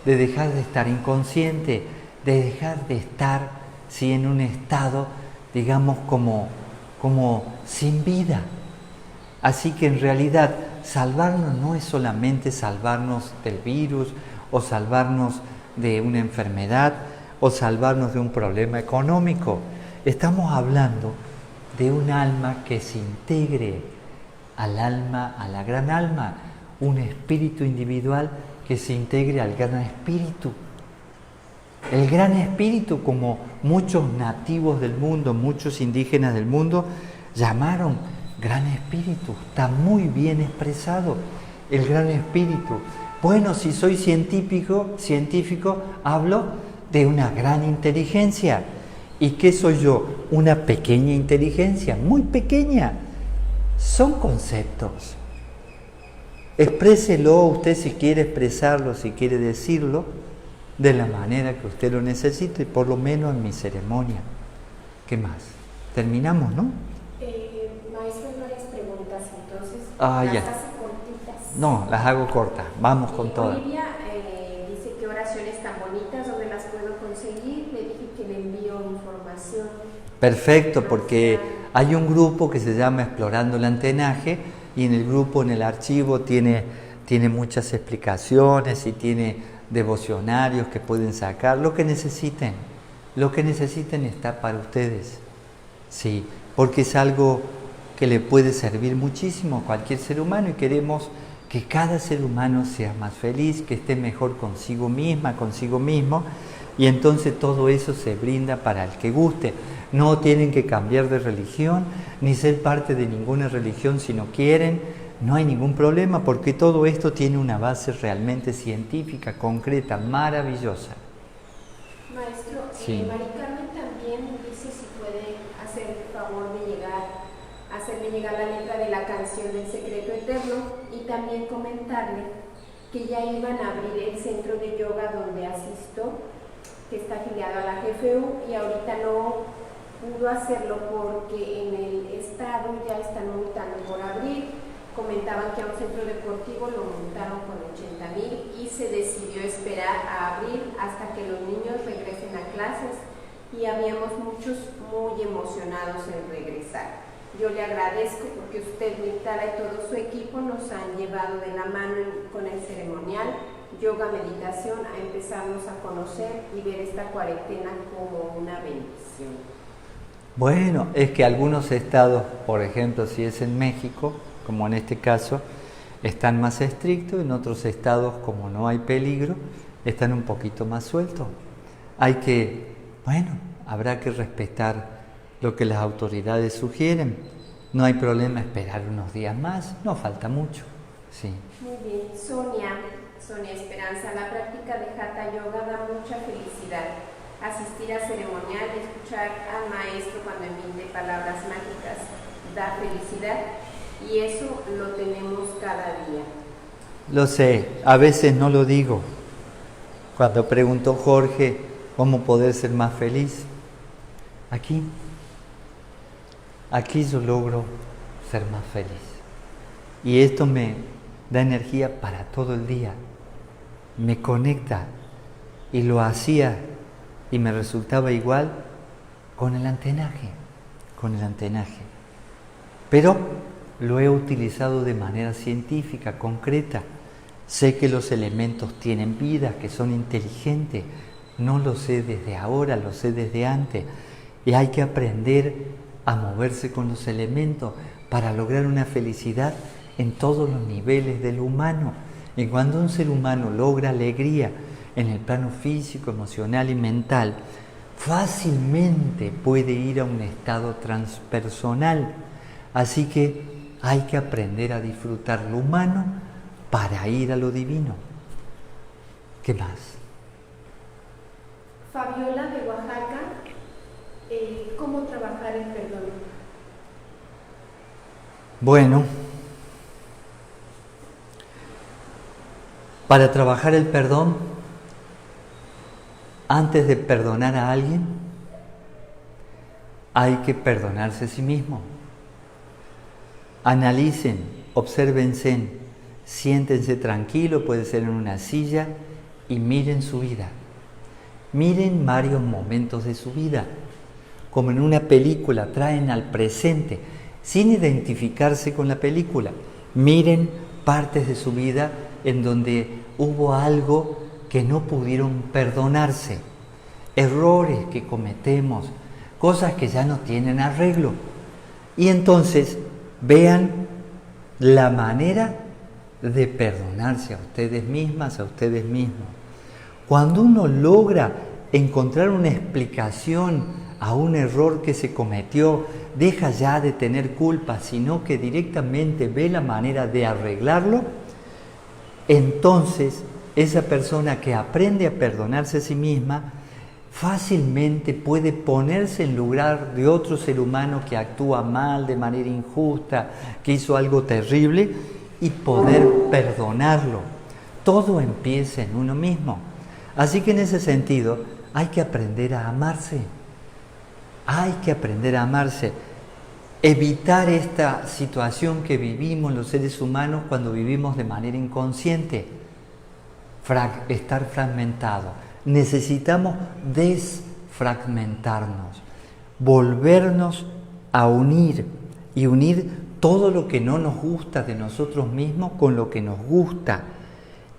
de dejar de estar inconsciente, de dejar de estar, sí, en un estado, digamos, como sin vida. Así que en realidad salvarnos no es solamente salvarnos del virus, o salvarnos de una enfermedad, o salvarnos de un problema económico. Estamos hablando de un alma que se integre al alma, a la gran alma, un espíritu individual que se integre al gran espíritu. El gran espíritu, como muchos nativos del mundo, muchos indígenas del mundo llamaron gran espíritu, está muy bien expresado el gran espíritu. Bueno, si soy científico, hablo de una gran inteligencia. ¿Y qué soy yo? Una pequeña inteligencia, muy pequeña. Son conceptos. Expréselo usted si quiere expresarlo, si quiere decirlo, de la manera que usted lo necesite, por lo menos en mi ceremonia. ¿Qué más? Terminamos, ¿no? Maestro, hay varias preguntas, entonces. Ya. ¿Las hace cortitas? No, las hago cortas. Vamos con todas. Olivia dice qué oraciones tan bonitas, ¿dónde las puedo conseguir? Le dije que le envío información. Perfecto, porque hay un grupo que se llama Explorando el Antenaje y en el grupo, en el archivo, tiene muchas explicaciones y tiene devocionarios que pueden sacar, lo que necesiten está para ustedes, sí, porque es algo que le puede servir muchísimo a cualquier ser humano y queremos que cada ser humano sea más feliz, que esté mejor consigo misma, consigo mismo, y entonces todo eso se brinda para el que guste. No tienen que cambiar de religión ni ser parte de ninguna religión si no quieren. No hay ningún problema porque todo esto tiene una base realmente científica, concreta, maravillosa. Maestro, Sí. Mari Carmen también dice si puede hacer el favor de hacerme llegar la letra de la canción del Secreto Eterno y también comentarle que ya iban a abrir el centro de yoga donde asisto, que está afiliado a la GFU y ahorita no pudo hacerlo porque en el estado ya están multando por abrir. Comentaban que a un centro deportivo lo multaron con 80,000 y se decidió esperar a abril hasta que los niños regresen a clases y habíamos muchos muy emocionados en regresar. Yo le agradezco porque usted, Mirtala y todo su equipo nos han llevado de la mano con el ceremonial yoga meditación a empezarnos a conocer y ver esta cuarentena como una bendición. Bueno, es que algunos estados, por ejemplo, si es en México, como en este caso, están más estrictos, en otros estados, como no hay peligro, están un poquito más sueltos. Habrá que respetar lo que las autoridades sugieren. No hay problema esperar unos días más, no falta mucho. Sí. Muy bien, Sonia Esperanza, la práctica de Hatha Yoga da mucha felicidad. Asistir a ceremonial y escuchar al maestro cuando emite palabras mágicas da felicidad. Y eso lo tenemos cada día. Lo sé, a veces no lo digo. Cuando preguntó Jorge cómo poder ser más feliz, aquí yo logro ser más feliz. Y esto me da energía para todo el día. Me conecta y lo hacía y me resultaba igual con el antenaje. Pero lo he utilizado de manera científica, concreta. Sé que los elementos tienen vida, que son inteligentes. No lo sé desde ahora, lo sé desde antes. Y hay que aprender a moverse con los elementos para lograr una felicidad en todos los niveles del humano. Y cuando un ser humano logra alegría en el plano físico, emocional y mental, fácilmente puede ir a un estado transpersonal. Así que hay que aprender a disfrutar lo humano para ir a lo divino. ¿Qué más? Fabiola de Oaxaca, ¿cómo trabajar el perdón? Bueno, para trabajar el perdón, antes de perdonar a alguien, hay que perdonarse a sí mismo. Analicen, obsérvense, siéntense tranquilos, puede ser en una silla, y miren su vida. Miren varios momentos de su vida, como en una película, traen al presente, sin identificarse con la película. Miren partes de su vida en donde hubo algo que no pudieron perdonarse, errores que cometemos, cosas que ya no tienen arreglo. Y entonces vean la manera de perdonarse a ustedes mismas, a ustedes mismos. Cuando uno logra encontrar una explicación a un error que se cometió, deja ya de tener culpa, sino que directamente ve la manera de arreglarlo, entonces esa persona que aprende a perdonarse a sí misma fácilmente puede ponerse en lugar de otro ser humano que actúa mal, de manera injusta, que hizo algo terrible, y poder perdonarlo. Todo empieza en uno mismo. Así que en ese sentido hay que aprender a amarse. Hay que aprender a amarse. Evitar esta situación que vivimos los seres humanos cuando vivimos de manera inconsciente. Estar fragmentado. Necesitamos desfragmentarnos, volvernos a unir y unir todo lo que no nos gusta de nosotros mismos con lo que nos gusta.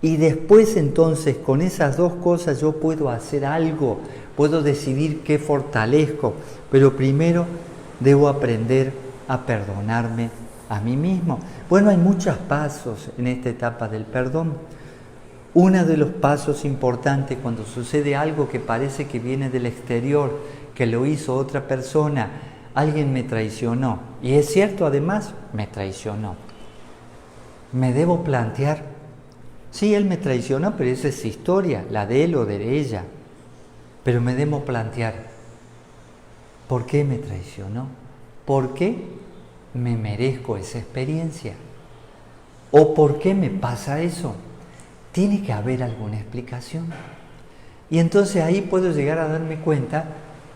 Y después entonces con esas dos cosas yo puedo hacer algo, puedo decidir qué fortalezco, pero primero debo aprender a perdonarme a mí mismo. Bueno, hay muchos pasos en esta etapa del perdón. Uno de los pasos importantes cuando sucede algo que parece que viene del exterior, que lo hizo otra persona, alguien me traicionó, y es cierto, además, me traicionó. Me debo plantear, sí, él me traicionó, pero esa es historia, la de él o de ella. Pero me debo plantear, ¿por qué me traicionó? ¿Por qué me merezco esa experiencia? ¿O por qué me pasa eso? Tiene que haber alguna explicación. Y entonces ahí puedo llegar a darme cuenta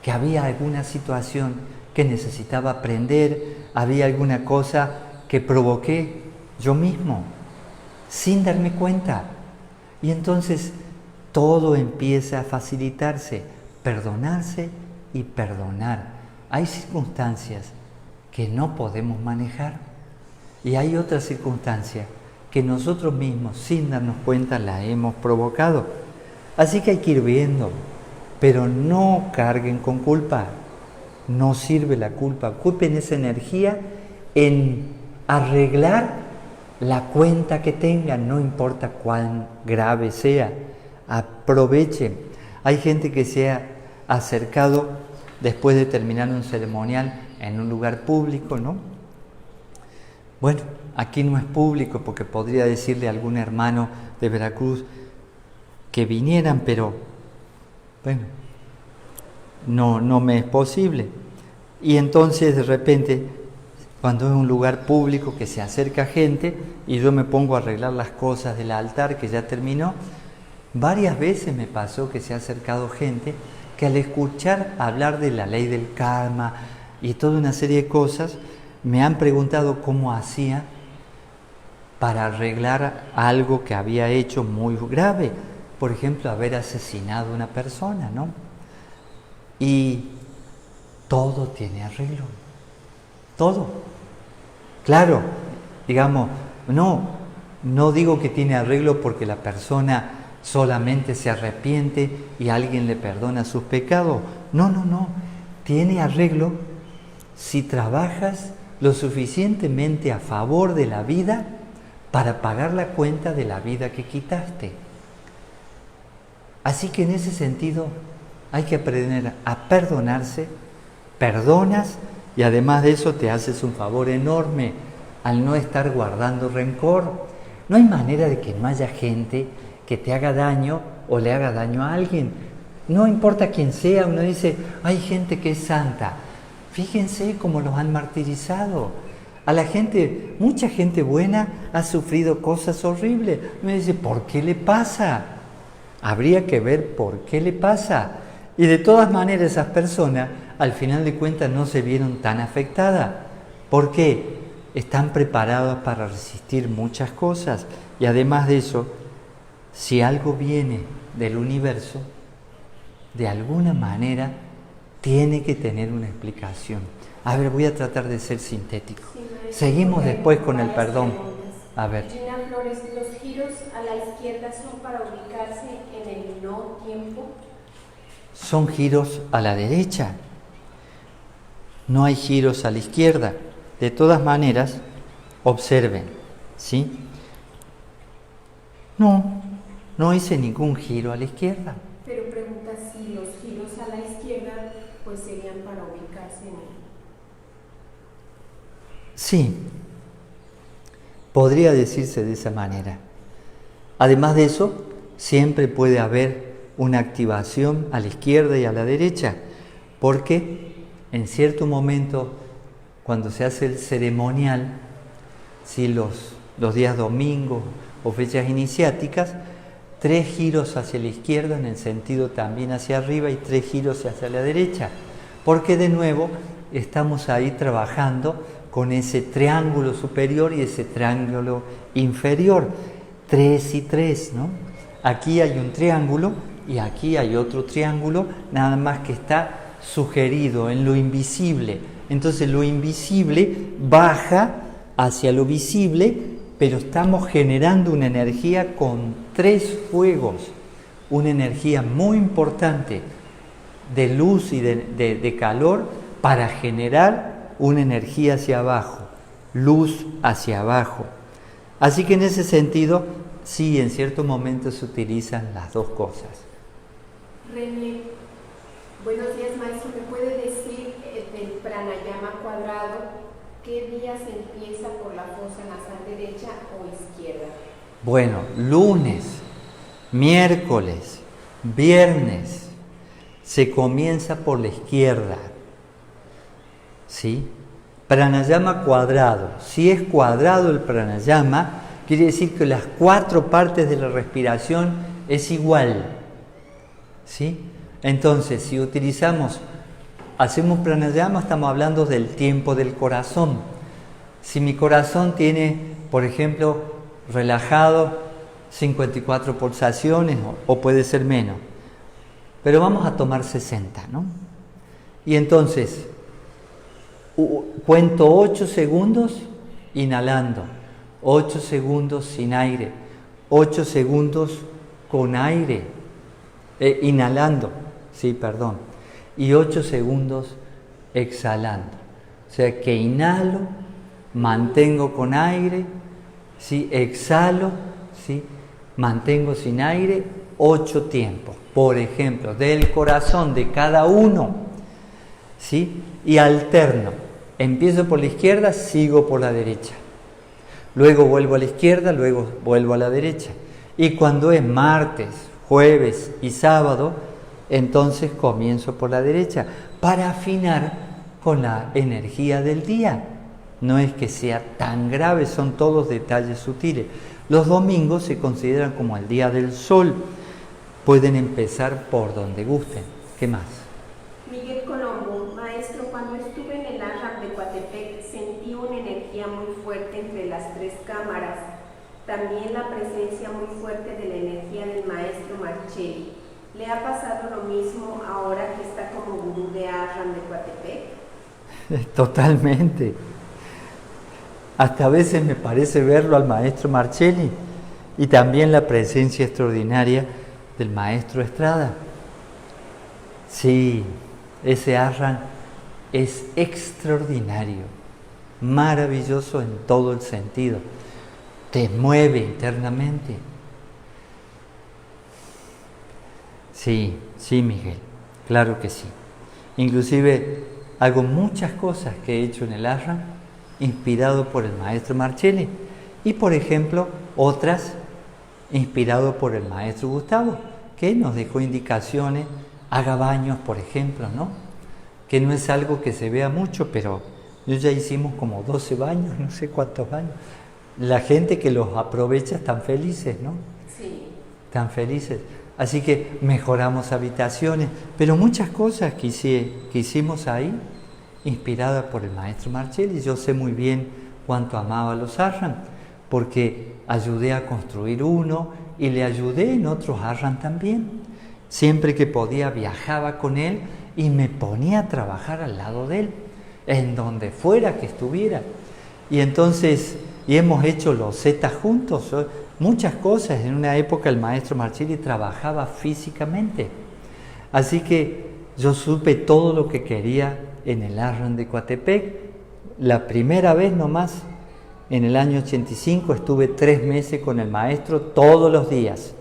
que había alguna situación que necesitaba aprender, había alguna cosa que provoqué yo mismo, sin darme cuenta. Y entonces todo empieza a facilitarse, perdonarse y perdonar. Hay circunstancias que no podemos manejar y hay otras circunstancias que nosotros mismos, sin darnos cuenta, la hemos provocado. Así que hay que ir viendo, pero no carguen con culpa. No sirve la culpa. Ocupen esa energía en arreglar la cuenta que tengan, no importa cuán grave sea. Aprovechen. Hay gente que se ha acercado después de terminar un ceremonial en un lugar público, ¿no? Bueno, aquí no es público porque podría decirle a algún hermano de Veracruz que vinieran, pero bueno, no me es posible. Y entonces de repente, cuando es un lugar público que se acerca gente y yo me pongo a arreglar las cosas del altar que ya terminó, varias veces me pasó que se ha acercado gente que al escuchar hablar de la ley del karma y toda una serie de cosas, me han preguntado cómo hacía para arreglar algo que había hecho muy grave. Por ejemplo, haber asesinado a una persona, ¿no? Y todo tiene arreglo. Todo. Claro, digamos, no digo que tiene arreglo porque la persona solamente se arrepiente y alguien le perdona sus pecados. No. Tiene arreglo si trabajas lo suficientemente a favor de la vida para pagar la cuenta de la vida que quitaste. Así que en ese sentido hay que aprender a perdonarse, perdonas y además de eso te haces un favor enorme al no estar guardando rencor. No hay manera de que no haya gente que te haga daño o le haga daño a alguien. No importa quién sea, uno dice, hay gente que es santa. Fíjense cómo los han martirizado. A la gente, mucha gente buena ha sufrido cosas horribles. Me dice, ¿por qué le pasa? Habría que ver por qué le pasa. Y de todas maneras esas personas, al final de cuentas, no se vieron tan afectadas. ¿Por qué? Están preparadas para resistir muchas cosas. Y además de eso, si algo viene del universo, de alguna manera tiene que tener una explicación. A ver, voy a tratar de ser sintético. Seguimos después con el perdón. A ver. Gina Flores, ¿los giros a la izquierda son para ubicarse en el no tiempo? Son giros a la derecha. No hay giros a la izquierda. De todas maneras, observen, ¿sí? No hice ningún giro a la izquierda. Pero pregunta si los giros a la izquierda pues serían para ubicarse en el... Sí, podría decirse de esa manera. Además de eso, siempre puede haber una activación a la izquierda y a la derecha, porque en cierto momento, cuando se hace el ceremonial, si los días domingos o fechas iniciáticas, 3 giros hacia la izquierda en el sentido también hacia arriba y 3 giros hacia la derecha, porque de nuevo estamos ahí trabajando con ese triángulo superior y ese triángulo inferior, 3 y 3, ¿no? Aquí hay un triángulo y aquí hay otro triángulo, nada más que está sugerido en lo invisible. Entonces lo invisible baja hacia lo visible, pero estamos generando una energía con 3 fuegos, una energía muy importante de luz y de calor para generar una energía hacia abajo, luz hacia abajo. Así que en ese sentido, sí, en ciertos momentos se utilizan las dos cosas. René, buenos días, maestro. ¿Me puede decir del pranayama cuadrado qué día se empieza por la fosa nasal derecha o izquierda? Bueno, lunes, miércoles, viernes, se comienza por la izquierda, ¿sí? Pranayama cuadrado. Si es cuadrado el pranayama, quiere decir que las 4 partes de la respiración es igual, ¿sí? Entonces, si hacemos pranayama, estamos hablando del tiempo del corazón. Si mi corazón tiene, por ejemplo, relajado 54 pulsaciones o puede ser menos, pero vamos a tomar 60, ¿no? Y entonces cuento 8 segundos inhalando, 8 segundos sin aire, 8 segundos con aire, inhalando, y 8 segundos exhalando. O sea que inhalo, mantengo con aire, ¿sí? Exhalo, ¿sí? Mantengo sin aire, 8 tiempos. Por ejemplo, del corazón de cada uno, ¿sí? Y alterno. Empiezo por la izquierda, sigo por la derecha. Luego vuelvo a la izquierda, luego vuelvo a la derecha. Y cuando es martes, jueves y sábado, entonces comienzo por la derecha para afinar con la energía del día. No es que sea tan grave, son todos detalles sutiles. Los domingos se consideran como el día del sol. Pueden empezar por donde gusten. ¿Qué más? Miguel Colombo, maestro, cuando estuve en el ashram de Coatepec sentí una energía muy fuerte entre las 3 cámaras. También la presencia muy fuerte de la energía del maestro Marcelli. ¿Le ha pasado lo mismo ahora que está como gurú de ashram de Coatepec? Totalmente. Hasta a veces me parece verlo al maestro Marcelli y también la presencia extraordinaria del maestro Estrada. Sí, ese ashram es extraordinario, maravilloso en todo el sentido. Te mueve internamente. Sí, Miguel, claro que sí. Inclusive hago muchas cosas que he hecho en el ashram inspirado por el maestro Marcelli y, por ejemplo, otras inspirado por el maestro Gustavo, que nos dejó indicaciones. Haga baños, por ejemplo, ¿no? Que no es algo que se vea mucho, pero ya hicimos como 12 baños, no sé cuántos baños. La gente que los aprovecha están felices, ¿no? Sí. Están felices. Así que mejoramos habitaciones, pero muchas cosas que hicimos ahí, inspiradas por el maestro Marcelli. Yo sé muy bien cuánto amaba los ashram, porque ayudé a construir uno y le ayudé en otros ashram también. Siempre que podía viajaba con él y me ponía a trabajar al lado de él, en donde fuera que estuviera. Y entonces, hemos hecho los zetas juntos, muchas cosas. En una época el maestro Marcelli trabajaba físicamente. Así que yo supe todo lo que quería en el ashram de Coatepec. La primera vez nomás, en el año 85, estuve 3 meses con el maestro todos los días.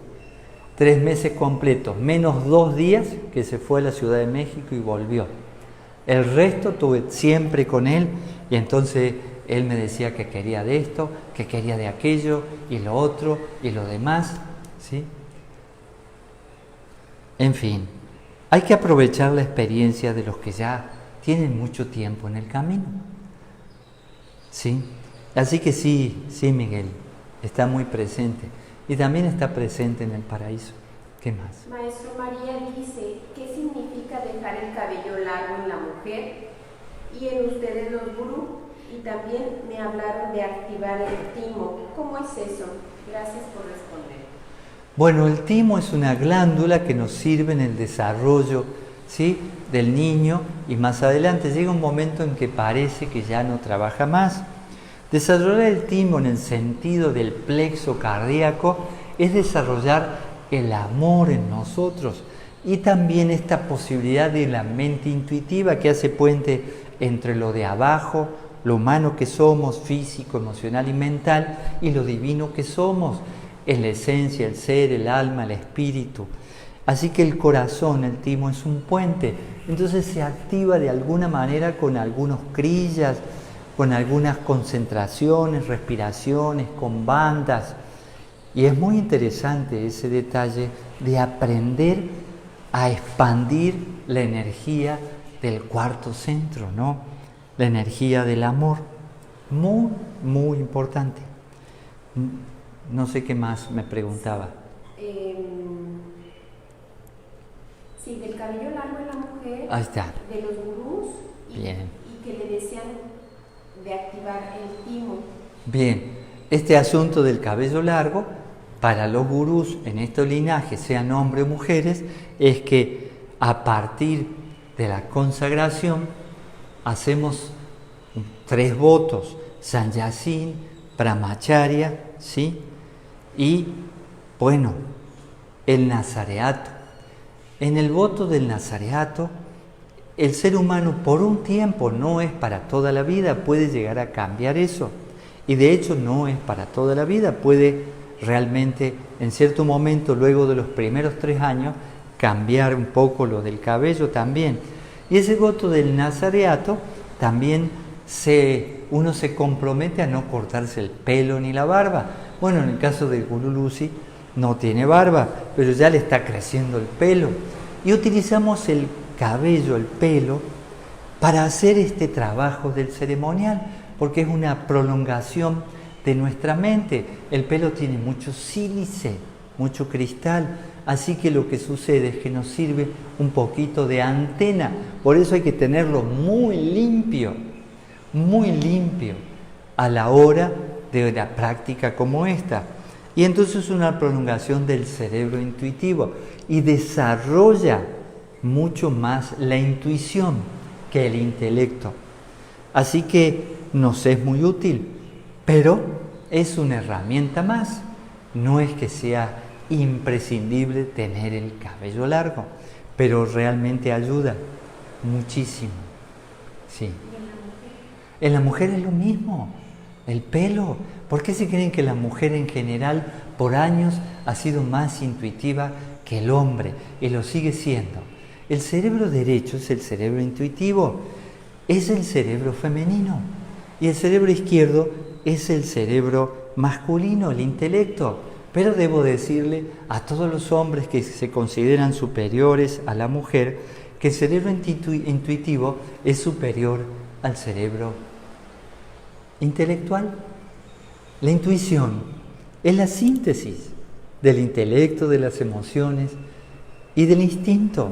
3 meses completos, menos 2 días que se fue a la Ciudad de México y volvió. El resto estuve siempre con él y entonces él me decía que quería de esto, que quería de aquello y lo otro y lo demás, ¿sí? En fin, hay que aprovechar la experiencia de los que ya tienen mucho tiempo en el camino. ¿Sí? Así que sí, Miguel, está muy presente. Y también está presente en el paraíso. ¿Qué más? Maestro, María dice, ¿qué significa dejar el cabello largo en la mujer y en ustedes los gurú? Y también me hablaron de activar el timo. ¿Cómo es eso? Gracias por responder. Bueno, el timo es una glándula que nos sirve en el desarrollo, ¿sí?, del niño, y más adelante llega un momento en que parece que ya no trabaja más. Desarrollar el timo en el sentido del plexo cardíaco es desarrollar el amor en nosotros y también esta posibilidad de la mente intuitiva que hace puente entre lo de abajo, lo humano que somos, físico, emocional y mental, y lo divino que somos, en la esencia, el ser, el alma, el espíritu. Así que el corazón, el timo, es un puente. Entonces se activa de alguna manera con algunos crillas, con algunas concentraciones, respiraciones, con bandas. Y es muy interesante ese detalle de aprender a expandir la energía del cuarto centro, ¿no? La energía del amor. Muy, muy importante. No sé qué más me preguntaba. Sí, del cabello largo en la mujer. Ahí está. De los gurús. Bien. Y que le desean de activar el timo. Bien, este asunto del cabello largo, para los gurús en estos linajes, sean hombres o mujeres, es que a partir de la consagración hacemos 3 votos: Sanyasin, Brahmacharya, ¿sí?, y bueno, el nazareato. En el voto del nazareato, el ser humano por un tiempo, no es para toda la vida, puede llegar a cambiar eso. Y de hecho no es para toda la vida, puede realmente en cierto momento, luego de los primeros 3 años, cambiar un poco lo del cabello también. Y ese voto del nazareato también uno se compromete a no cortarse el pelo ni la barba. Bueno, en el caso de Gurú Lucy no tiene barba, pero ya le está creciendo el pelo. Y utilizamos el cabello, el pelo, para hacer este trabajo del ceremonial, porque es una prolongación de nuestra mente. El pelo tiene mucho sílice, mucho cristal, así que lo que sucede es que nos sirve un poquito de antena. Por eso hay que tenerlo muy limpio a la hora de una práctica como esta. Y entonces es una prolongación del cerebro intuitivo y desarrolla mucho más la intuición que el intelecto. Así que nos es muy útil, pero es una herramienta más. No es que sea imprescindible tener el cabello largo, pero realmente ayuda muchísimo. Sí. En la mujer es lo mismo, el pelo. ¿Por qué se creen que la mujer en general por años ha sido más intuitiva que el hombre? Y lo sigue siendo. El cerebro derecho es el cerebro intuitivo, es el cerebro femenino. Y el cerebro izquierdo es el cerebro masculino, el intelecto. Pero debo decirle a todos los hombres que se consideran superiores a la mujer que el cerebro intuitivo es superior al cerebro intelectual. La intuición es la síntesis del intelecto, de las emociones y del instinto.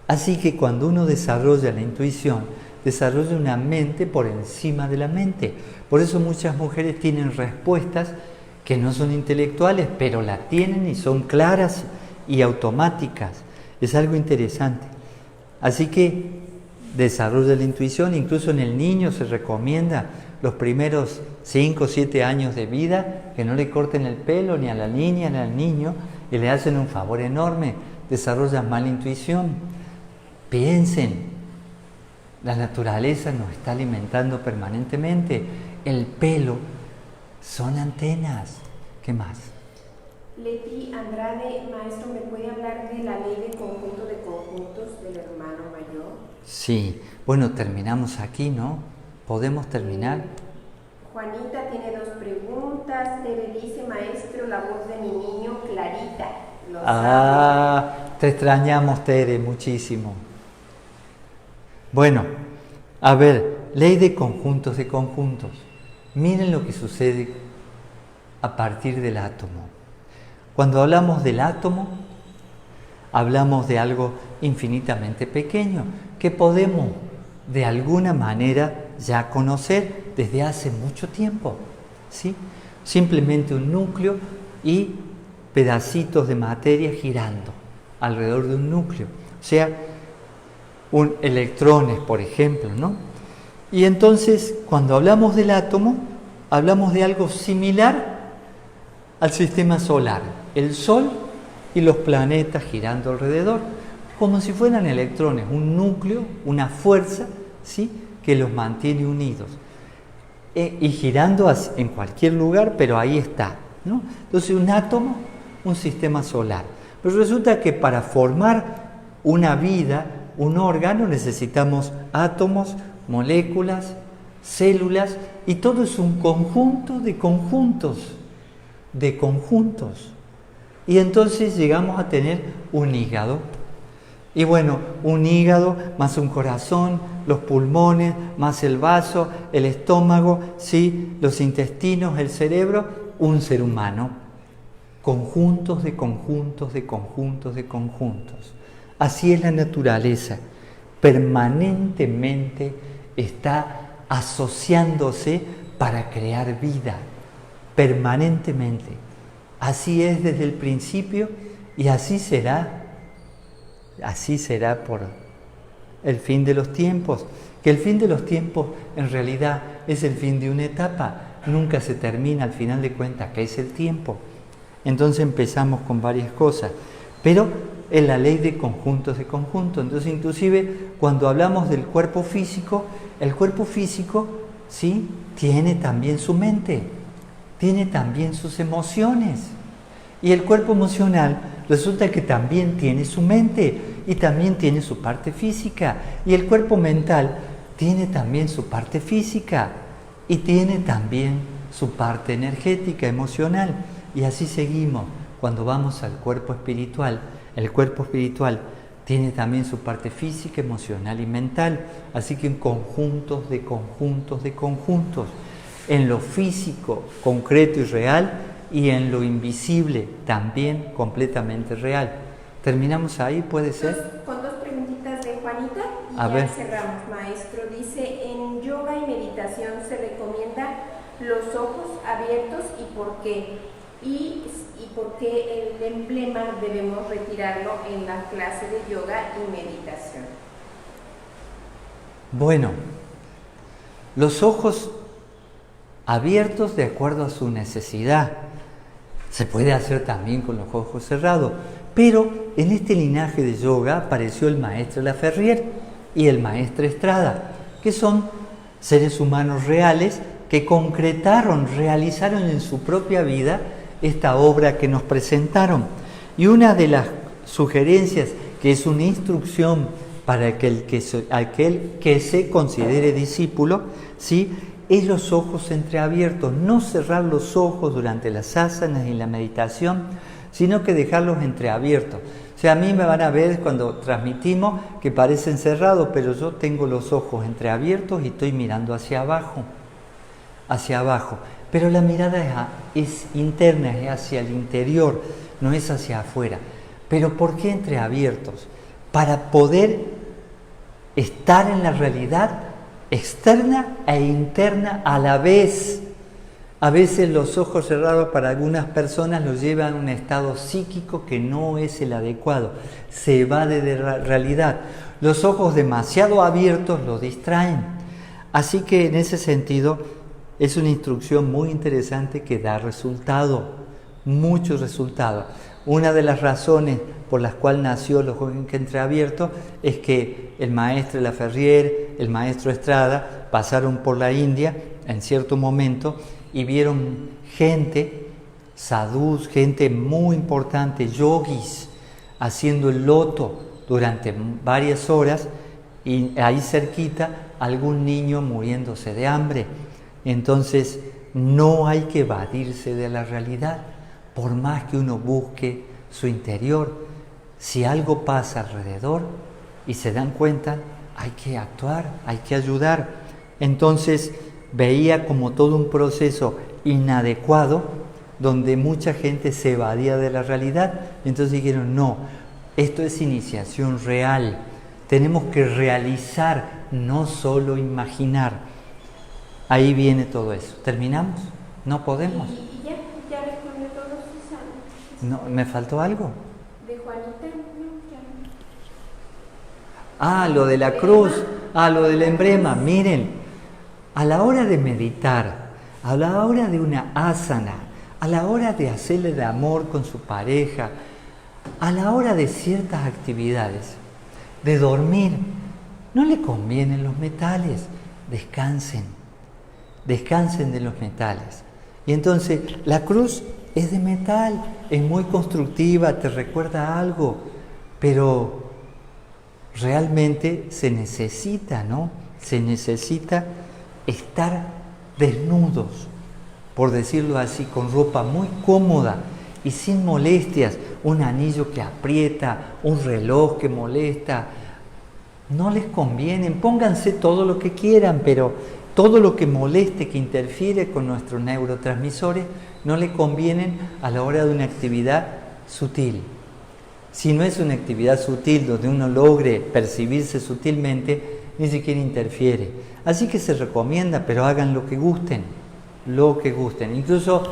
Así que cuando uno desarrolla la intuición, desarrolla una mente por encima de la mente. Por eso muchas mujeres tienen respuestas que no son intelectuales, pero la tienen y son claras y automáticas. Es algo interesante. Así que desarrolla la intuición. Incluso en el niño se recomienda los primeros 5 o 7 años de vida que no le corten el pelo ni a la niña ni al niño, y le hacen un favor enorme. Desarrollan mala intuición. Piensen, la naturaleza nos está alimentando permanentemente. El pelo son antenas. ¿Qué más? Leti Andrade, maestro, ¿me puede hablar de la ley de conjunto de conjuntos del hermano mayor? Sí, bueno, terminamos aquí, ¿no? ¿Podemos terminar? Juanita tiene 2 preguntas. Tere dice, maestro, la voz de mi niño clarita. Te extrañamos, Tere, muchísimo. Bueno, a ver, ley de conjuntos de conjuntos. Miren lo que sucede a partir del átomo. Cuando hablamos del átomo, hablamos de algo infinitamente pequeño que podemos de alguna manera ya conocer desde hace mucho tiempo, ¿sí? Simplemente un núcleo y pedacitos de materia girando alrededor de un núcleo, o sea, electrones, por ejemplo, ¿no? Y entonces, cuando hablamos del átomo, hablamos de algo similar al sistema solar, el Sol y los planetas girando alrededor, como si fueran electrones, un núcleo, una fuerza, ¿sí?, que los mantiene unidos. Y girando en cualquier lugar, pero ahí está, ¿no? Entonces, un átomo, un sistema solar. Pero resulta que para formar una vida, un órgano, necesitamos átomos, moléculas, células, y todo es un conjunto de conjuntos, Y entonces llegamos a tener un hígado. Y bueno, un hígado más un corazón, los pulmones, más el vaso, el estómago, ¿sí?, los intestinos, el cerebro, un ser humano. Conjuntos de conjuntos de conjuntos de conjuntos. Así es la naturaleza. Permanentemente está asociándose para crear vida. Permanentemente. Así es desde el principio y así será. Así será por el fin de los tiempos. Que el fin de los tiempos en realidad es el fin de una etapa. Nunca se termina al final de cuentas, que es el tiempo. Entonces empezamos con varias cosas. Pero es la ley de conjuntos de conjuntos. Entonces, inclusive, cuando hablamos del cuerpo físico, el cuerpo físico, ¿sí?, tiene también su mente, tiene también sus emociones. Y el cuerpo emocional resulta que también tiene su mente y también tiene su parte física. Y el cuerpo mental tiene también su parte física y tiene también su parte energética, emocional. Y así seguimos. Cuando vamos al cuerpo espiritual, el cuerpo espiritual tiene también su parte física, emocional y mental. Así que en conjuntos de conjuntos de conjuntos. En lo físico, concreto y real, y en lo invisible, también completamente real. ¿Terminamos ahí? ¿Puede ser? Con dos preguntitas de Juanita y A ver. cerramos, maestro. Dice, en yoga y meditación se recomienda los ojos abiertos y por qué. Y por qué el emblema debemos retirarlo en la clase de yoga y meditación. Bueno, los ojos abiertos de acuerdo a su necesidad. Se puede hacer también con los ojos cerrados, pero en este linaje de yoga apareció el maestro Laferrier y el maestro Estrada, que son seres humanos reales que concretaron, realizaron en su propia vida esta obra que nos presentaron. Y una de las sugerencias, que es una instrucción para aquel que se considere discípulo, ¿sí?, es los ojos entreabiertos, no cerrar los ojos durante las asanas y la meditación, sino que dejarlos entreabiertos. O sea, a mí me van a ver cuando transmitimos que parecen cerrados, pero yo tengo los ojos entreabiertos y estoy mirando hacia abajo. Pero la mirada es interna, es hacia el interior, no es hacia afuera. ¿Pero por qué entreabiertos? Para poder estar en la realidad externa e interna a la vez. A veces los ojos cerrados para algunas personas los llevan a un estado psíquico que no es el adecuado, se evade de la realidad. Los ojos demasiado abiertos los distraen. Así que en ese sentido es una instrucción muy interesante que da resultado, muchos resultados. Una de las razones por las cuales nació los ojos entreabiertos es que el maestro Laferrier, el maestro Estrada pasaron por la India en cierto momento y vieron gente, sadhus, gente muy importante, yogis, haciendo el loto durante varias horas y ahí cerquita algún niño muriéndose de hambre. Entonces no hay que evadirse de la realidad, por más que uno busque su interior. Si algo pasa alrededor y se dan cuenta, hay que actuar, hay que ayudar. Entonces veía como todo un proceso inadecuado donde mucha gente se evadía de la realidad. Entonces dijeron, no, esto es iniciación real. Tenemos que realizar, no solo imaginar. Ahí viene todo eso. ¿Terminamos? No podemos. Y ya respondió todo, Susana. No, ¿me faltó algo? De Juanita, no, ya no. Ah, lo de la cruz, lo del emblema. Miren, a la hora de meditar, a la hora de una asana, a la hora de hacerle el amor con su pareja, a la hora de ciertas actividades, de dormir, no le convienen los metales, descansen de los metales. Y entonces la cruz es de metal, es muy constructiva, te recuerda algo, pero realmente se necesita, ¿no? Se necesita estar desnudos, por decirlo así, con ropa muy cómoda y sin molestias, un anillo que aprieta, un reloj que molesta, no les conviene. Pónganse todo lo que quieran, pero todo lo que moleste, que interfiere con nuestros neurotransmisores, no le convienen a la hora de una actividad sutil. Si no es una actividad sutil donde uno logre percibirse sutilmente, ni siquiera interfiere. Así que se recomienda, pero hagan lo que gusten, lo que gusten. Incluso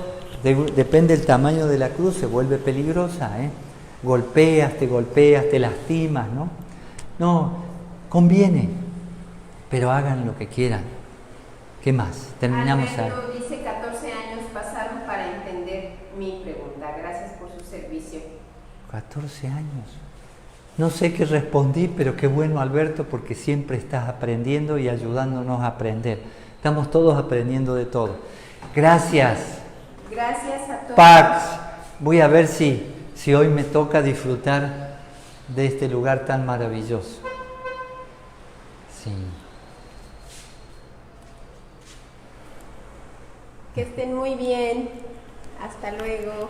depende del tamaño de la cruz, se vuelve peligrosa, ¿eh? Golpeas, te lastimas, ¿no? No, conviene, pero hagan lo que quieran. ¿Qué más? Terminamos ahí. Alberto dice 14 años pasaron para entender mi pregunta. Gracias por su servicio. 14 años. No sé qué respondí, pero qué bueno, Alberto, porque siempre estás aprendiendo y ayudándonos a aprender. Estamos todos aprendiendo de todo. Gracias. Gracias a todos. Pax, voy a ver si hoy me toca disfrutar de este lugar tan maravilloso. Sí. Que estén muy bien. Hasta luego.